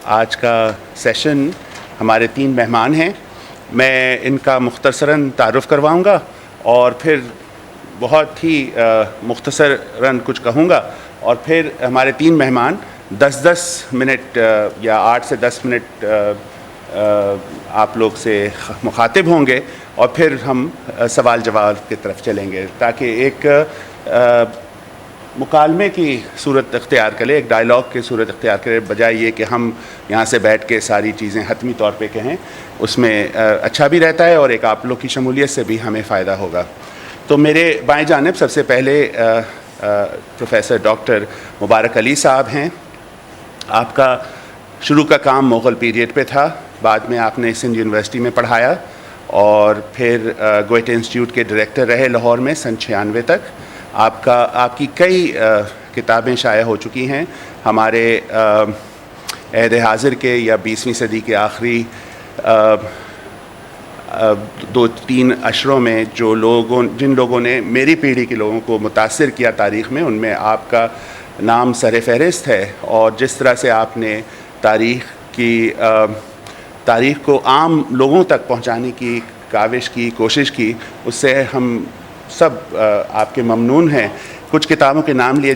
آج کا سیشن ہمارے 3 مہمان ہیں. میں ان کا مختصراً تعارف کرواؤں گا اور پھر بہت ہی مختصراً کچھ کہوں گا اور پھر ہمارے 3 مہمان 10 منٹ یا 8 سے 10 منٹ آپ لوگ سے مخاطب ہوں گے اور پھر ہم سوال جواب کی طرف چلیں گے تاکہ ایک مکالمے کی صورت اختیار کرے, ایک ڈائلاگ کی صورت اختیار کرے, بجائے یہ کہ ہم یہاں سے بیٹھ کے ساری چیزیں حتمی طور پہ کہیں. اس میں اچھا بھی رہتا ہے اور ایک آپ لوگ کی شمولیت سے بھی ہمیں فائدہ ہوگا. تو میرے بائیں جانب سب سے پہلے پروفیسر ڈاکٹر مبارک علی صاحب ہیں. آپ کا شروع کا کام مغل پیریڈ پہ تھا, بعد میں آپ نے سندھ یونیورسٹی میں پڑھایا اور پھر گوئٹے انسٹیٹیوٹ کے ڈائریکٹر رہے لاہور میں سن 96 تک. آپ کی کئی کتابیں شائع ہو چکی ہیں. ہمارے عہد حاضر کے یا 20ویں صدی کے آخری 2-3 عشروں میں جن لوگوں نے میری پیڑھی کے لوگوں کو متاثر کیا تاریخ میں, ان میں آپ کا نام سر فہرست ہے. اور جس طرح سے آپ نے تاریخ کو عام لوگوں تک پہنچانے کی کاوش کی, کوشش کی, اس سے ہم سب آپ کے ممنون ہیں. کچھ کتابوں کے نام لے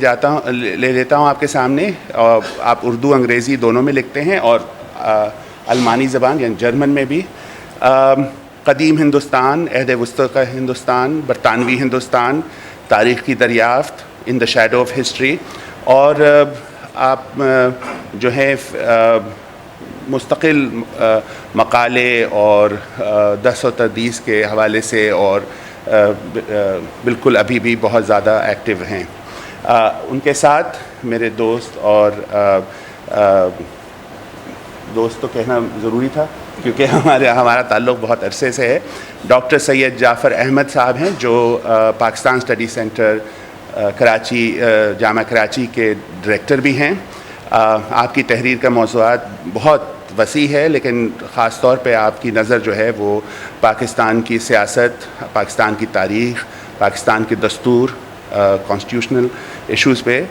لیتا ہوں آپ کے سامنے. آپ اردو انگریزی دونوں میں لکھتے ہیں اور المانی زبان یعنی جرمن میں بھی. قدیم ہندوستان, عہد وسطی کا ہندوستان, برطانوی ہندوستان, تاریخ کی دریافت, ان دا شیڈو آف ہسٹری. اور آپ جو ہے مستقل مقالے اور درس و تدریس کے حوالے سے اور بالکل ابھی بھی بہت زیادہ ایکٹیو ہیں. ان کے ساتھ میرے دوست, اور دوست تو کہنا ضروری تھا کیونکہ ہمارا تعلق بہت عرصے سے ہے, ڈاکٹر سید جعفر احمد صاحب ہیں جو پاکستان اسٹڈی سینٹر کراچی, جامعہ کراچی کے ڈائریکٹر بھی ہیں. آپ کی تحریر کا موضوعات بہت وسیع ہے, لیکن خاص طور پہ آپ کی نظر جو ہے وہ پاکستان کی سیاست, پاکستان کی تاریخ, پاکستان کے دستور, کانسٹیٹیوشنل ایشوز پہ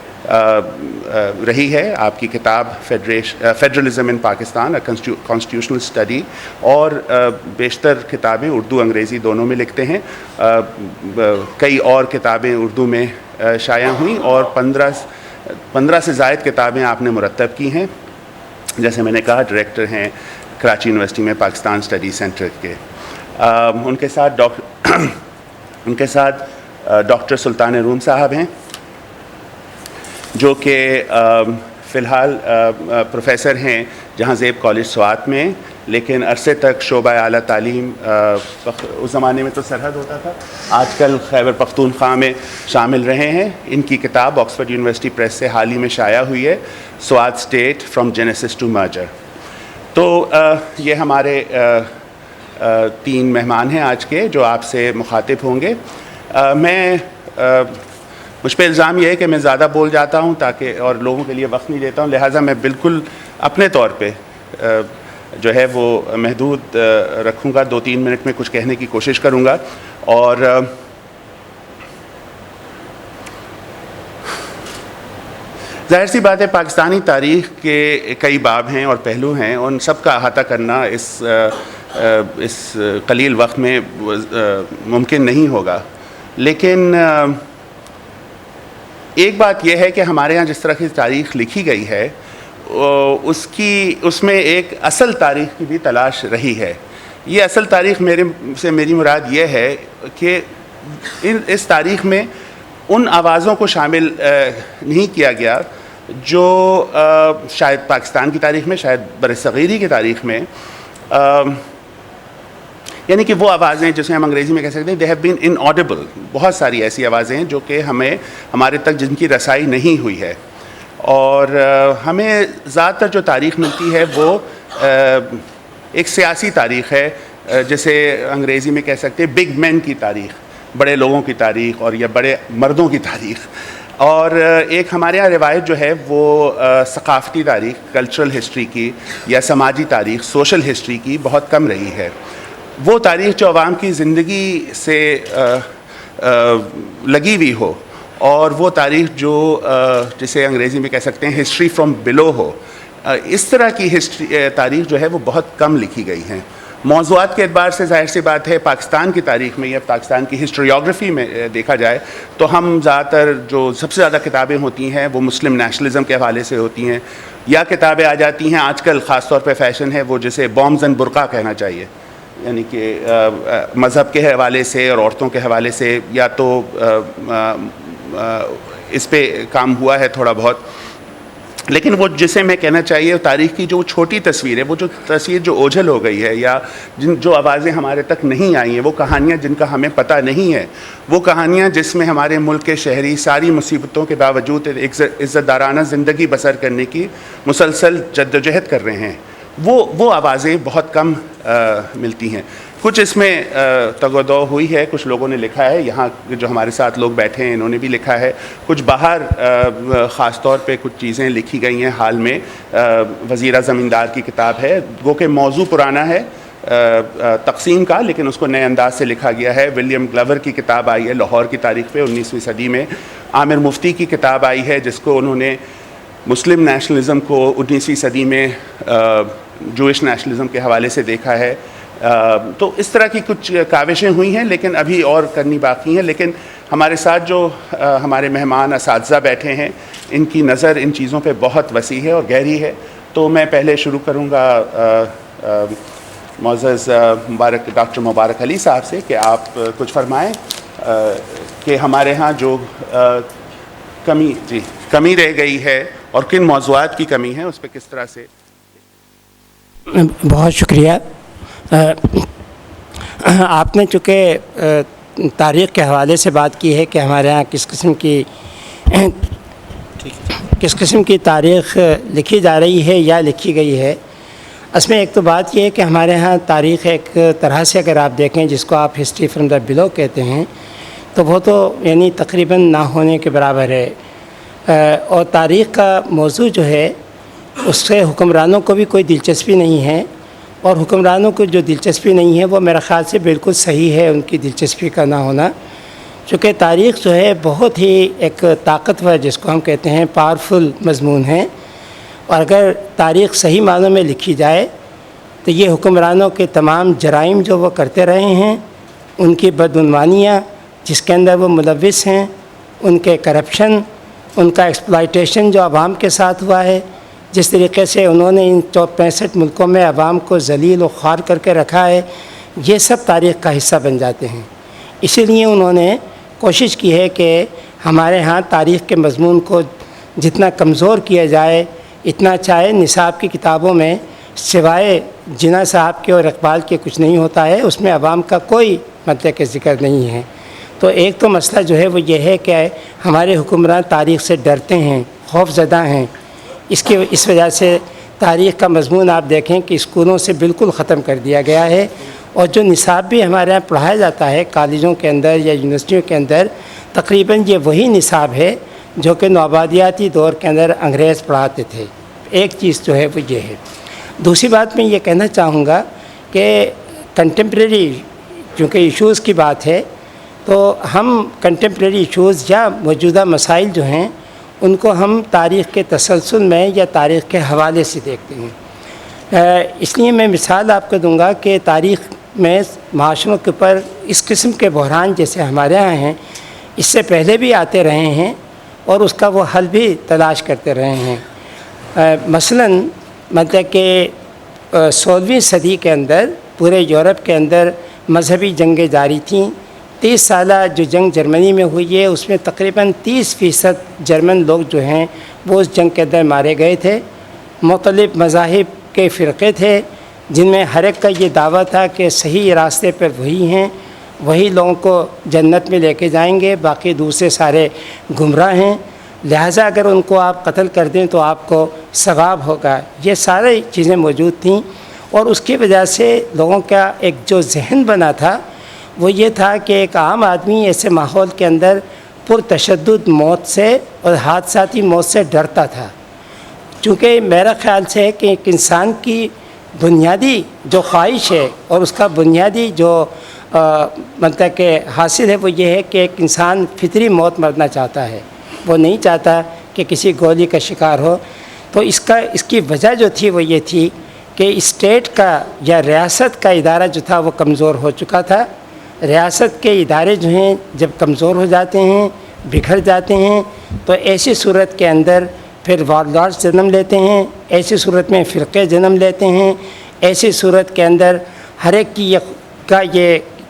رہی ہے. آپ کی کتاب فیڈرلزم ان پاکستان, کانسٹیٹیوشنل اسٹڈی, اور بیشتر کتابیں اردو انگریزی دونوں میں لکھتے ہیں. کئی اور کتابیں اردو میں شائع ہوئیں اور 15 سے زائد کتابیں آپ نے مرتب کی ہیں. جیسے میں نے کہا ڈائریکٹر ہیں کراچی یونیورسٹی میں پاکستان اسٹڈی سینٹر کے. ان کے ساتھ ڈاکٹر سلطان روم صاحب ہیں جو کہ فی الحال پروفیسر ہیں جہاں زیب کالج سوات میں, لیکن عرصے تک شعبہ اعلیٰ تعلیم, اس زمانے میں تو سرحد ہوتا تھا, آج کل خیبر پختونخوا میں شامل رہے ہیں. ان کی کتاب آکسفورڈ یونیورسٹی پریس سے حال ہی میں شائع ہوئی ہے, Swat state from Genesis to merger. تو یہ ہمارے 3 مہمان ہیں آج کے جو آپ سے مخاطب ہوں گے. مجھ پہ الزام یہ ہے کہ میں زیادہ بول جاتا ہوں تاکہ اور لوگوں کے لیے وقت نہیں دیتا ہوں, لہٰذا میں بالکل اپنے طور پہ جو ہے وہ محدود رکھوں گا. 2-3 منٹ میں کچھ کہنے کی کوشش کروں گا. اور ظاہر سی بات ہے پاکستانی تاریخ کے کئی باب ہیں اور پہلو ہیں, ان سب کا احاطہ کرنا اس قلیل وقت میں ممکن نہیں ہوگا. لیکن ایک بات یہ ہے کہ ہمارے ہاں جس طرح کی تاریخ لکھی گئی ہے اس میں ایک اصل تاریخ کی بھی تلاش رہی ہے. یہ اصل تاریخ میری مراد یہ ہے کہ اس تاریخ میں ان آوازوں کو شامل نہیں کیا گیا جو شاید پاکستان کی تاریخ میں, شاید برصغیری کی تاریخ میں, یعنی کہ وہ آوازیں جسے ہم انگریزی میں کہہ سکتے ہیں دے ہیو بین انآڈیبل. بہت ساری ایسی آوازیں ہیں جو کہ ہمارے تک جن کی رسائی نہیں ہوئی ہے. اور ہمیں زیادہ تر جو تاریخ ملتی ہے وہ ایک سیاسی تاریخ ہے, جسے انگریزی میں کہہ سکتے ہیں بگ مین کی تاریخ, بڑے لوگوں کی تاریخ اور یا بڑے مردوں کی تاریخ. اور ایک ہمارے یہاں روایت جو ہے وہ ثقافتی تاریخ, کلچرل ہسٹری کی یا سماجی تاریخ, سوشل ہسٹری کی بہت کم رہی ہے. وہ تاریخ جو عوام کی زندگی سے لگی ہوئی ہو, اور وہ تاریخ جو جسے انگریزی میں کہہ سکتے ہیں ہسٹری فرام بلو ہو, اس طرح کی تاریخ جو ہے وہ بہت کم لکھی گئی ہیں. موضوعات کے اعتبار سے ظاہر سی بات ہے پاکستان کی تاریخ میں یا پاکستان کی ہسٹوریوگرافی میں دیکھا جائے تو ہم زیادہ تر جو سب سے زیادہ کتابیں ہوتی ہیں وہ مسلم نیشنلزم کے حوالے سے ہوتی ہیں, یا کتابیں آ جاتی ہیں آج کل خاص طور پہ فیشن ہے وہ جسے بومز اینڈ برقع کہنا چاہیے, یعنی کہ مذہب کے حوالے سے اور عورتوں کے حوالے سے, یا تو اس پہ کام ہوا ہے تھوڑا بہت, لیکن وہ جسے میں کہنا چاہیے تاریخ کی جو چھوٹی تصویر ہے, وہ جو تصویر جو اوجھل ہو گئی ہے یا جو آوازیں ہمارے تک نہیں آئی ہیں, وہ کہانیاں جن کا ہمیں پتہ نہیں ہے, وہ کہانیاں جس میں ہمارے ملک کے شہری ساری مصیبتوں کے باوجود ایک عزت دارانہ زندگی بسر کرنے کی مسلسل جدوجہد کر رہے ہیں, وہ آوازیں بہت کم ملتی ہیں. کچھ اس میں تگ و دو ہوئی ہے, کچھ لوگوں نے لکھا ہے, یہاں جو ہمارے ساتھ لوگ بیٹھے ہیں انہوں نے بھی لکھا ہے, کچھ باہر خاص طور پہ کچھ چیزیں لکھی گئی ہیں حال میں. وزیرہ زمیندار کی کتاب ہے, وہ کہ موضوع پرانا ہے تقسیم کا, لیکن اس کو نئے انداز سے لکھا گیا ہے. ولیم گلور کی کتاب آئی ہے لاہور کی تاریخ پہ 19ویں صدی میں. عامر مفتی کی کتاب آئی ہے جس کو انہوں نے مسلم نیشنلزم کو 19ویں صدی میں جوئش نیشنلزم کے حوالے سے دیکھا ہے. تو اس طرح کی کچھ کاوشیں ہوئی ہیں, لیکن ابھی اور کرنی باقی ہیں. لیکن ہمارے ساتھ جو ہمارے مہمان اساتذہ بیٹھے ہیں ان کی نظر ان چیزوں پہ بہت وسیع ہے اور گہری ہے. تو میں پہلے شروع کروں گا معزز ڈاکٹر مبارک علی صاحب سے کہ آپ کچھ فرمائیں کہ ہمارے ہاں جو کمی رہ گئی ہے اور کن موضوعات کی کمی ہے اس پہ کس طرح سے. بہت شکریہ. آپ نے چونکہ تاریخ کے حوالے سے بات کی ہے کہ ہمارے ہاں کس قسم کی تاریخ لکھی جا رہی ہے یا لکھی گئی ہے. اس میں ایک تو بات یہ ہے کہ ہمارے ہاں تاریخ ایک طرح سے اگر آپ دیکھیں جس کو آپ ہسٹری فرام دا بلو کہتے ہیں تو وہ تو یعنی تقریباً نہ ہونے کے برابر ہے. اور تاریخ کا موضوع جو ہے اس سے حکمرانوں کو بھی کوئی دلچسپی نہیں ہے, اور حکمرانوں کو جو دلچسپی نہیں ہے وہ میرا خیال سے بالکل صحیح ہے ان کی دلچسپی کا نہ ہونا, چونکہ تاریخ جو ہے بہت ہی ایک طاقتور جس کو ہم کہتے ہیں پاورفل مضمون ہے. اور اگر تاریخ صحیح معنوں میں لکھی جائے تو یہ حکمرانوں کے تمام جرائم جو وہ کرتے رہے ہیں, ان کی بدعنوانیاں جس کے اندر وہ ملوث ہیں, ان کے کرپشن, ان کا ایکسپلائٹیشن جو عوام کے ساتھ ہوا ہے, جس طریقے سے انہوں نے ان 65 ملکوں میں عوام کو ذلیل و خوار کر کے رکھا ہے, یہ سب تاریخ کا حصہ بن جاتے ہیں. اسی لیے انہوں نے کوشش کی ہے کہ ہمارے ہاں تاریخ کے مضمون کو جتنا کمزور کیا جائے اتنا چاہے. نصاب کی کتابوں میں سوائے جناح صاحب کے اور اقبال کے کچھ نہیں ہوتا ہے, اس میں عوام کا کوئی مطلب کہ ذکر نہیں ہے. تو ایک تو مسئلہ جو ہے وہ یہ ہے کہ ہمارے حکمران تاریخ سے ڈرتے ہیں, خوف زدہ ہیں. اس وجہ سے تاریخ کا مضمون آپ دیکھیں کہ اسکولوں سے بالکل ختم کر دیا گیا ہے, اور جو نصاب بھی ہمارے یہاں پڑھایا جاتا ہے کالجوں کے اندر یا یونیورسٹیوں کے اندر تقریباً یہ وہی نصاب ہے جو کہ نوآبادیاتی دور کے اندر انگریز پڑھاتے تھے. ایک چیز جو ہے وہ یہ ہے. دوسری بات میں یہ کہنا چاہوں گا کہ کنٹمپریری چونکہ ایشوز کی بات ہے تو ہم کنٹمپریری ایشوز یا موجودہ مسائل جو ہیں ان کو ہم تاریخ کے تسلسل میں یا تاریخ کے حوالے سے دیکھتے ہیں. اس لیے میں مثال آپ کو دوں گا کہ تاریخ میں معاشروں کے اوپر اس قسم کے بحران جیسے ہمارے یہاں ہیں اس سے پہلے بھی آتے رہے ہیں اور اس کا وہ حل بھی تلاش کرتے رہے ہیں. مثلاً مطلب کہ 16ویں صدی کے اندر پورے یورپ کے اندر مذہبی جنگیں جاری تھیں. 30 سالہ جو جنگ جرمنی میں ہوئی ہے اس میں تقریباً 30% جرمن لوگ جو ہیں وہ اس جنگ کے اندر مارے گئے تھے. مختلف مذاہب کے فرقے تھے جن میں ہر ایک کا یہ دعویٰ تھا کہ صحیح راستے پر وہی ہیں, وہی لوگوں کو جنت میں لے کے جائیں گے, باقی دوسرے سارے گمراہ ہیں, لہٰذا اگر ان کو آپ قتل کر دیں تو آپ کو ثواب ہوگا. یہ ساری چیزیں موجود تھیں, اور اس کی وجہ سے لوگوں کا ایک جو ذہن بنا تھا وہ یہ تھا کہ ایک عام آدمی ایسے ماحول کے اندر پرتشدد موت سے اور حادثاتی موت سے ڈرتا تھا. چونکہ میرا خیال سے ہے کہ ایک انسان کی بنیادی جو خواہش ہے اور اس کا بنیادی جو مطلب کہ حاصل ہے وہ یہ ہے کہ ایک انسان فطری موت مرنا چاہتا ہے, وہ نہیں چاہتا کہ کسی گولی کا شکار ہو. تو اس کی وجہ جو تھی وہ یہ تھی کہ اسٹیٹ کا یا ریاست کا ادارہ جو تھا وہ کمزور ہو چکا تھا. ریاست کے ادارے جو ہیں جب کمزور ہو جاتے ہیں، بکھر جاتے ہیں، تو ایسی صورت کے اندر پھر وارلارڈز جنم لیتے ہیں، ایسی صورت میں فرقے جنم لیتے ہیں. ایسی صورت کے اندر ہر ایک کی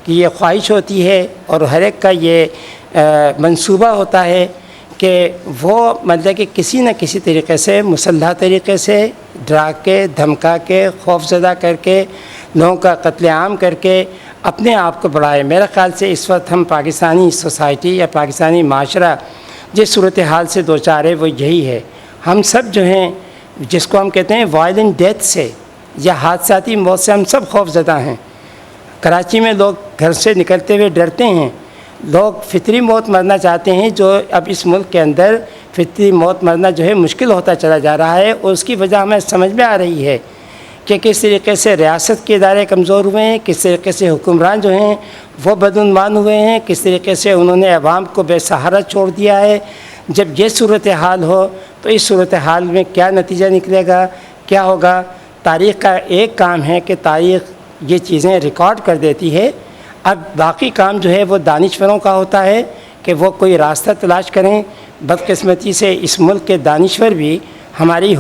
یہ خواہش ہوتی ہے اور ہر ایک کا یہ منصوبہ ہوتا ہے کہ وہ مطلب کہ کسی نہ کسی طریقے سے مسلح طریقے سے ڈرا کے، دھمکا کے، خوف زدہ کر کے، لوگوں کا قتل عام کر کے اپنے آپ کو بڑھائے. میرا خیال سے اس وقت ہم پاکستانی سوسائٹی یا پاکستانی معاشرہ جس صورتحال سے دوچار ہے وہ یہی ہے. ہم سب جو ہیں جس کو ہم کہتے ہیں وائلنٹ ڈیتھ سے یا حادثاتی موت سے ہم سب خوف زدہ ہیں. کراچی میں لوگ گھر سے نکلتے ہوئے ڈرتے ہیں. لوگ فطری موت مرنا چاہتے ہیں، جو اب اس ملک کے اندر فطری موت مرنا جو ہے مشکل ہوتا چلا جا رہا ہے. اور اس کی وجہ ہمیں سمجھ میں آ رہی ہے کہ کس طریقے سے ریاست کے ادارے کمزور ہوئے ہیں، کس طریقے سے حکمران جو ہیں وہ بدعنوان ہوئے ہیں، کس طریقے سے انہوں نے عوام کو بے سہارا چھوڑ دیا ہے. جب یہ صورتحال ہو تو اس صورتحال میں کیا نتیجہ نکلے گا، کیا ہوگا؟ تاریخ کا ایک کام ہے کہ تاریخ یہ چیزیں ریکارڈ کر دیتی ہے. اب باقی کام جو ہے وہ دانشوروں کا ہوتا ہے کہ وہ کوئی راستہ تلاش کریں. بدقسمتی سے اس ملک کے دانشور بھی ہماری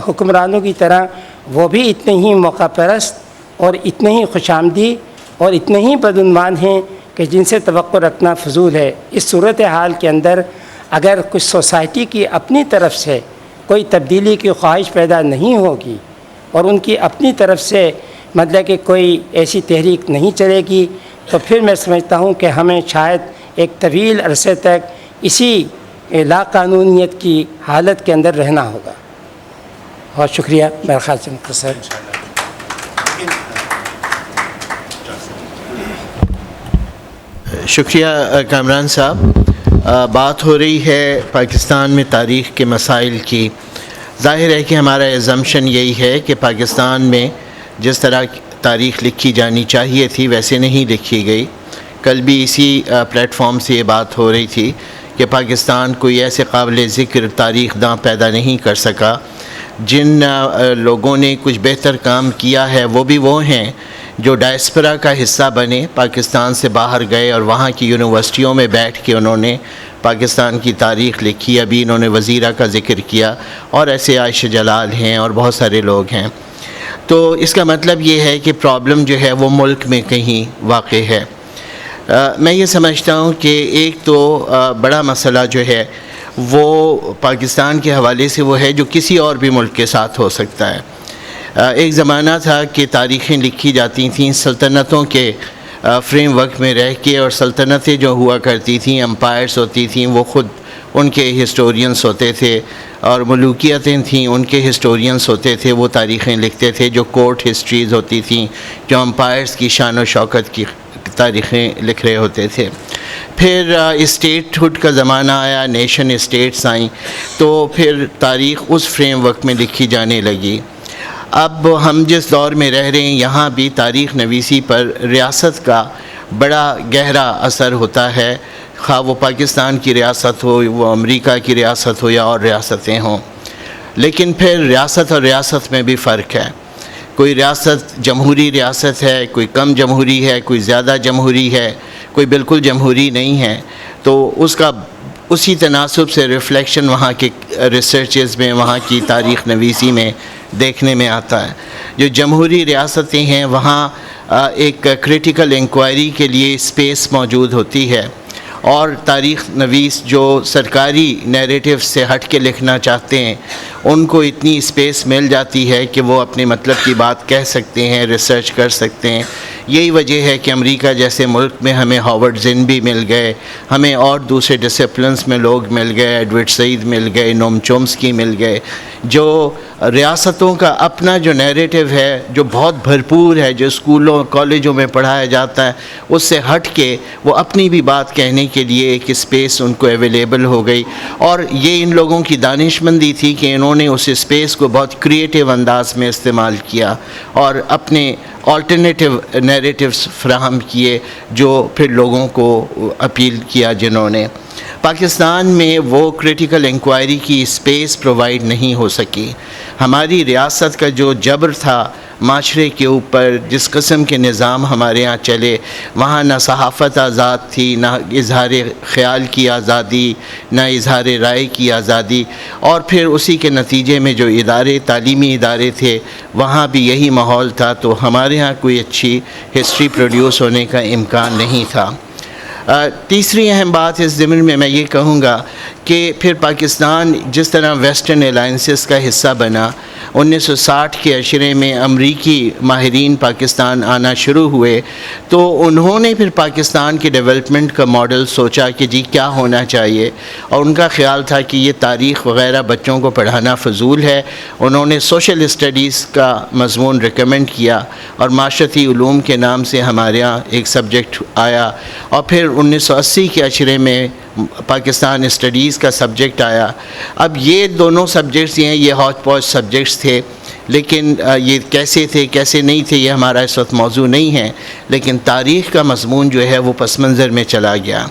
حکمرانوں کی طرح وہ بھی اتنے ہی موقع پرست اور اتنے ہی خوش آمدی اور اتنے ہی بدعنوان ہیں کہ جن سے توقع رکھنا فضول ہے. اس صورتحال کے اندر اگر کچھ سوسائٹی کی اپنی طرف سے کوئی تبدیلی کی خواہش پیدا نہیں ہوگی اور ان کی اپنی طرف سے مطلب کہ کوئی ایسی تحریک نہیں چلے گی، تو پھر میں سمجھتا ہوں کہ ہمیں شاید ایک طویل عرصے تک اسی لا قانونیت کی حالت کے اندر رہنا ہوگا. بہت شکریہ. میرا خیال سے مختصر. شکریہ کامران صاحب. بات ہو رہی ہے پاکستان میں تاریخ کے مسائل کی. ظاہر ہے کہ ہمارا ایزمپشن یہی ہے کہ پاکستان میں جس طرح تاریخ لکھی جانی چاہیے تھی ویسے نہیں لکھی گئی. کل بھی اسی پلیٹ فارم سے یہ بات ہو رہی تھی کہ پاکستان کوئی ایسے قابل ذکر تاریخ داں پیدا نہیں کر سکا. جن لوگوں نے کچھ بہتر کام کیا ہے وہ بھی وہ ہیں جو ڈائسپرا کا حصہ بنے، پاکستان سے باہر گئے اور وہاں کی یونیورسٹیوں میں بیٹھ کے انہوں نے پاکستان کی تاریخ لکھی. ابھی انہوں نے وزیرہ کا ذکر کیا اور ایسے عائشہ جلال ہیں اور بہت سارے لوگ ہیں. تو اس کا مطلب یہ ہے کہ پرابلم جو ہے وہ ملک میں کہیں واقع ہے. میں یہ سمجھتا ہوں کہ ایک تو بڑا مسئلہ جو ہے وہ پاکستان کے حوالے سے وہ ہے جو کسی اور بھی ملک کے ساتھ ہو سکتا ہے. ایک زمانہ تھا کہ تاریخیں لکھی جاتی تھیں سلطنتوں کے فریم ورک میں رہ کے، اور سلطنتیں جو ہوا کرتی تھیں، امپائرز ہوتی تھیں، وہ خود ان کے ہسٹورینس ہوتے تھے، اور ملوکیتیں تھیں ان کے ہسٹورینس ہوتے تھے، وہ تاریخیں لکھتے تھے. جو کورٹ ہسٹریز ہوتی تھیں، جو امپائرز کی شان و شوکت کی تاریخیں لکھ رہے ہوتے تھے. پھر اسٹیٹ ہوڈ کا زمانہ آیا، نیشن اسٹیٹس آئیں، تو پھر تاریخ اس فریم ورک میں لکھی جانے لگی. اب ہم جس دور میں رہ رہے ہیں یہاں بھی تاریخ نویسی پر ریاست کا بڑا گہرا اثر ہوتا ہے، خواہ وہ پاکستان کی ریاست ہو، وہ امریکہ کی ریاست ہو یا اور ریاستیں ہوں. لیکن پھر ریاست اور ریاست میں بھی فرق ہے. کوئی ریاست جمہوری ریاست ہے، کوئی کم جمہوری ہے، کوئی زیادہ جمہوری ہے، کوئی بالکل جمہوری نہیں ہے. تو اس کا اسی تناسب سے ریفلیکشن وہاں کے ریسرچز میں، وہاں کی تاریخ نویسی میں دیکھنے میں آتا ہے. جو جمہوری ریاستیں ہیں وہاں ایک کریٹیکل انکوائری کے لیے اسپیس موجود ہوتی ہے، اور تاریخ نویس جو سرکاری نیریٹو سے ہٹ کے لکھنا چاہتے ہیں ان کو اتنی اسپیس مل جاتی ہے کہ وہ اپنے مطلب کی بات کہہ سکتے ہیں، ریسرچ کر سکتے ہیں. یہی وجہ ہے کہ امریکہ جیسے ملک میں ہمیں ہاورڈ زن بھی مل گئے، ہمیں اور دوسرے ڈسپلنس میں لوگ مل گئے، ایڈورڈ سعید مل گئے، نوم چومسکی مل گئے، جو ریاستوں کا اپنا جو نیریٹو ہے جو بہت بھرپور ہے، جو اسکولوں کالجوں میں پڑھایا جاتا ہے، اس سے ہٹ کے وہ اپنی بھی بات کہنے کے لیے ایک اسپیس ان کو اویلیبل ہو گئی. اور یہ ان لوگوں کی دانش مندی تھی کہ انہوں نے اس اسپیس کو بہت کریٹیو انداز میں استعمال کیا اور اپنے آلٹرنیٹیو نیریٹیوز فراہم کیے جو پھر لوگوں کو اپیل کیا جنہوں نے. پاکستان میں وہ کرٹیکل انکوائری کی اسپیس پرووائڈ نہیں ہو سکی. ہماری ریاست کا جو جبر تھا معاشرے کے اوپر، جس قسم کے نظام ہمارے ہاں چلے، وہاں نہ صحافت آزاد تھی، نہ اظہار خیال کی آزادی، نہ اظہار رائے کی آزادی، اور پھر اسی کے نتیجے میں جو ادارے، تعلیمی ادارے تھے، وہاں بھی یہی ماحول تھا. تو ہمارے ہاں کوئی اچھی ہسٹری پروڈیوس ہونے کا امکان نہیں تھا. تیسری اہم بات اس ضمن میں یہ کہوں گا کہ پھر پاکستان جس طرح ویسٹرن الائنسز کا حصہ بنا، 1960 کے عشرے میں امریکی ماہرین پاکستان آنا شروع ہوئے، تو انہوں نے پھر پاکستان کے ڈیولپمنٹ کا ماڈل سوچا کہ جی کیا ہونا چاہیے، اور ان کا خیال تھا کہ یہ تاریخ وغیرہ بچوں کو پڑھانا فضول ہے. انہوں نے سوشل اسٹڈیز کا مضمون ریکمنڈ کیا، اور معاشرتی علوم کے نام سے ہمارے ہاں ایک سبجیکٹ آیا، اور پھر 1980 کے عشرے میں پاکستان اسٹڈیز کا سبجیکٹ آیا. اب یہ دونوں سبجیکٹس یہ ہاچ پاچ سبجیکٹس تھے، لیکن یہ کیسے تھے کیسے نہیں تھے یہ ہمارا اس وقت موضوع نہیں ہے، لیکن تاریخ کا مضمون جو ہے وہ پس منظر میں چلا گیا.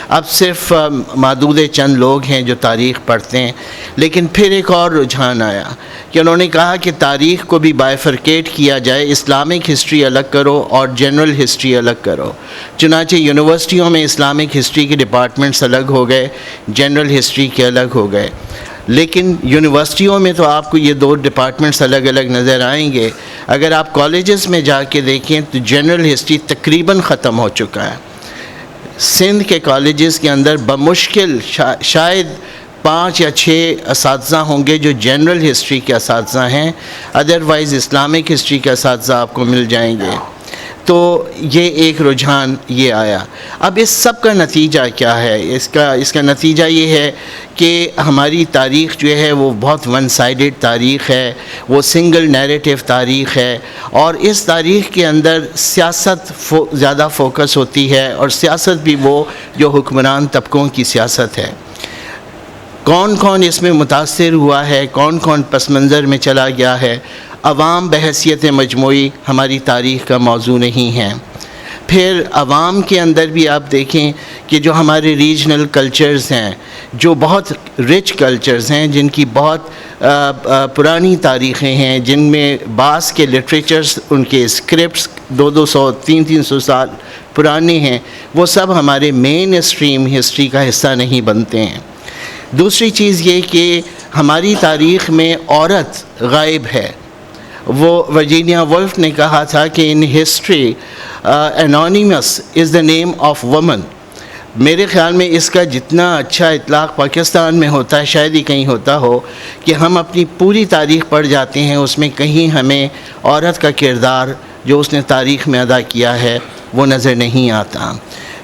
اب صرف معدود چند لوگ ہیں جو تاریخ پڑھتے ہیں. لیکن پھر ایک اور رجحان آیا کہ انہوں نے کہا کہ تاریخ کو بھی بائیفرکیٹ کیا جائے، اسلامک ہسٹری الگ کرو اور جنرل ہسٹری الگ کرو. چنانچہ یونیورسٹیوں میں اسلامک ہسٹری کے ڈپارٹمنٹس الگ ہو گئے، جنرل ہسٹری کے الگ ہو گئے. لیکن یونیورسٹیوں میں تو آپ کو یہ دو ڈپارٹمنٹس الگ الگ نظر آئیں گے. اگر آپ کالجز میں جا کے دیکھیں تو جنرل ہسٹری تقریباً ختم ہو چکا ہے. سندھ کے کالجز کے اندر بمشکل شاید 5 یا 6 اساتذہ ہوں گے جو جنرل ہسٹری کے اساتذہ ہیں، ادروائز اسلامک ہسٹری کے اساتذہ آپ کو مل جائیں گے. تو یہ ایک رجحان یہ آیا. اب اس سب کا نتیجہ کیا ہے؟ اس کا نتیجہ یہ ہے کہ ہماری تاریخ جو ہے وہ بہت ون سائیڈڈ تاریخ ہے، وہ سنگل نیریٹو تاریخ ہے، اور اس تاریخ کے اندر سیاست زیادہ فوکس ہوتی ہے، اور سیاست بھی وہ جو حکمران طبقوں کی سیاست ہے. کون کون اس میں متاثر ہوا ہے، کون کون پس منظر میں چلا گیا ہے، عوام بحیثیت مجموعی ہماری تاریخ کا موضوع نہیں ہے. پھر عوام کے اندر بھی آپ دیکھیں کہ جو ہمارے ریجنل کلچرز ہیں، جو بہت رچ کلچرز ہیں، جن کی بہت پرانی تاریخیں ہیں، جن میں بعض کے لٹریچرز، ان کے اسکرپٹس 200 300 سال پرانے ہیں، وہ سب ہمارے مین اسٹریم ہسٹری کا حصہ نہیں بنتے ہیں. دوسری چیز یہ کہ ہماری تاریخ میں عورت غائب ہے. وہ ورجینیا وولف نے کہا تھا کہ in history anonymous is the name of woman. میرے خیال میں اس کا جتنا اچھا اطلاق پاکستان میں ہوتا ہے شاید ہی کہیں ہوتا ہو کہ ہم اپنی پوری تاریخ پڑھ جاتے ہیں، اس میں کہیں ہمیں عورت کا کردار جو اس نے تاریخ میں ادا کیا ہے وہ نظر نہیں آتا.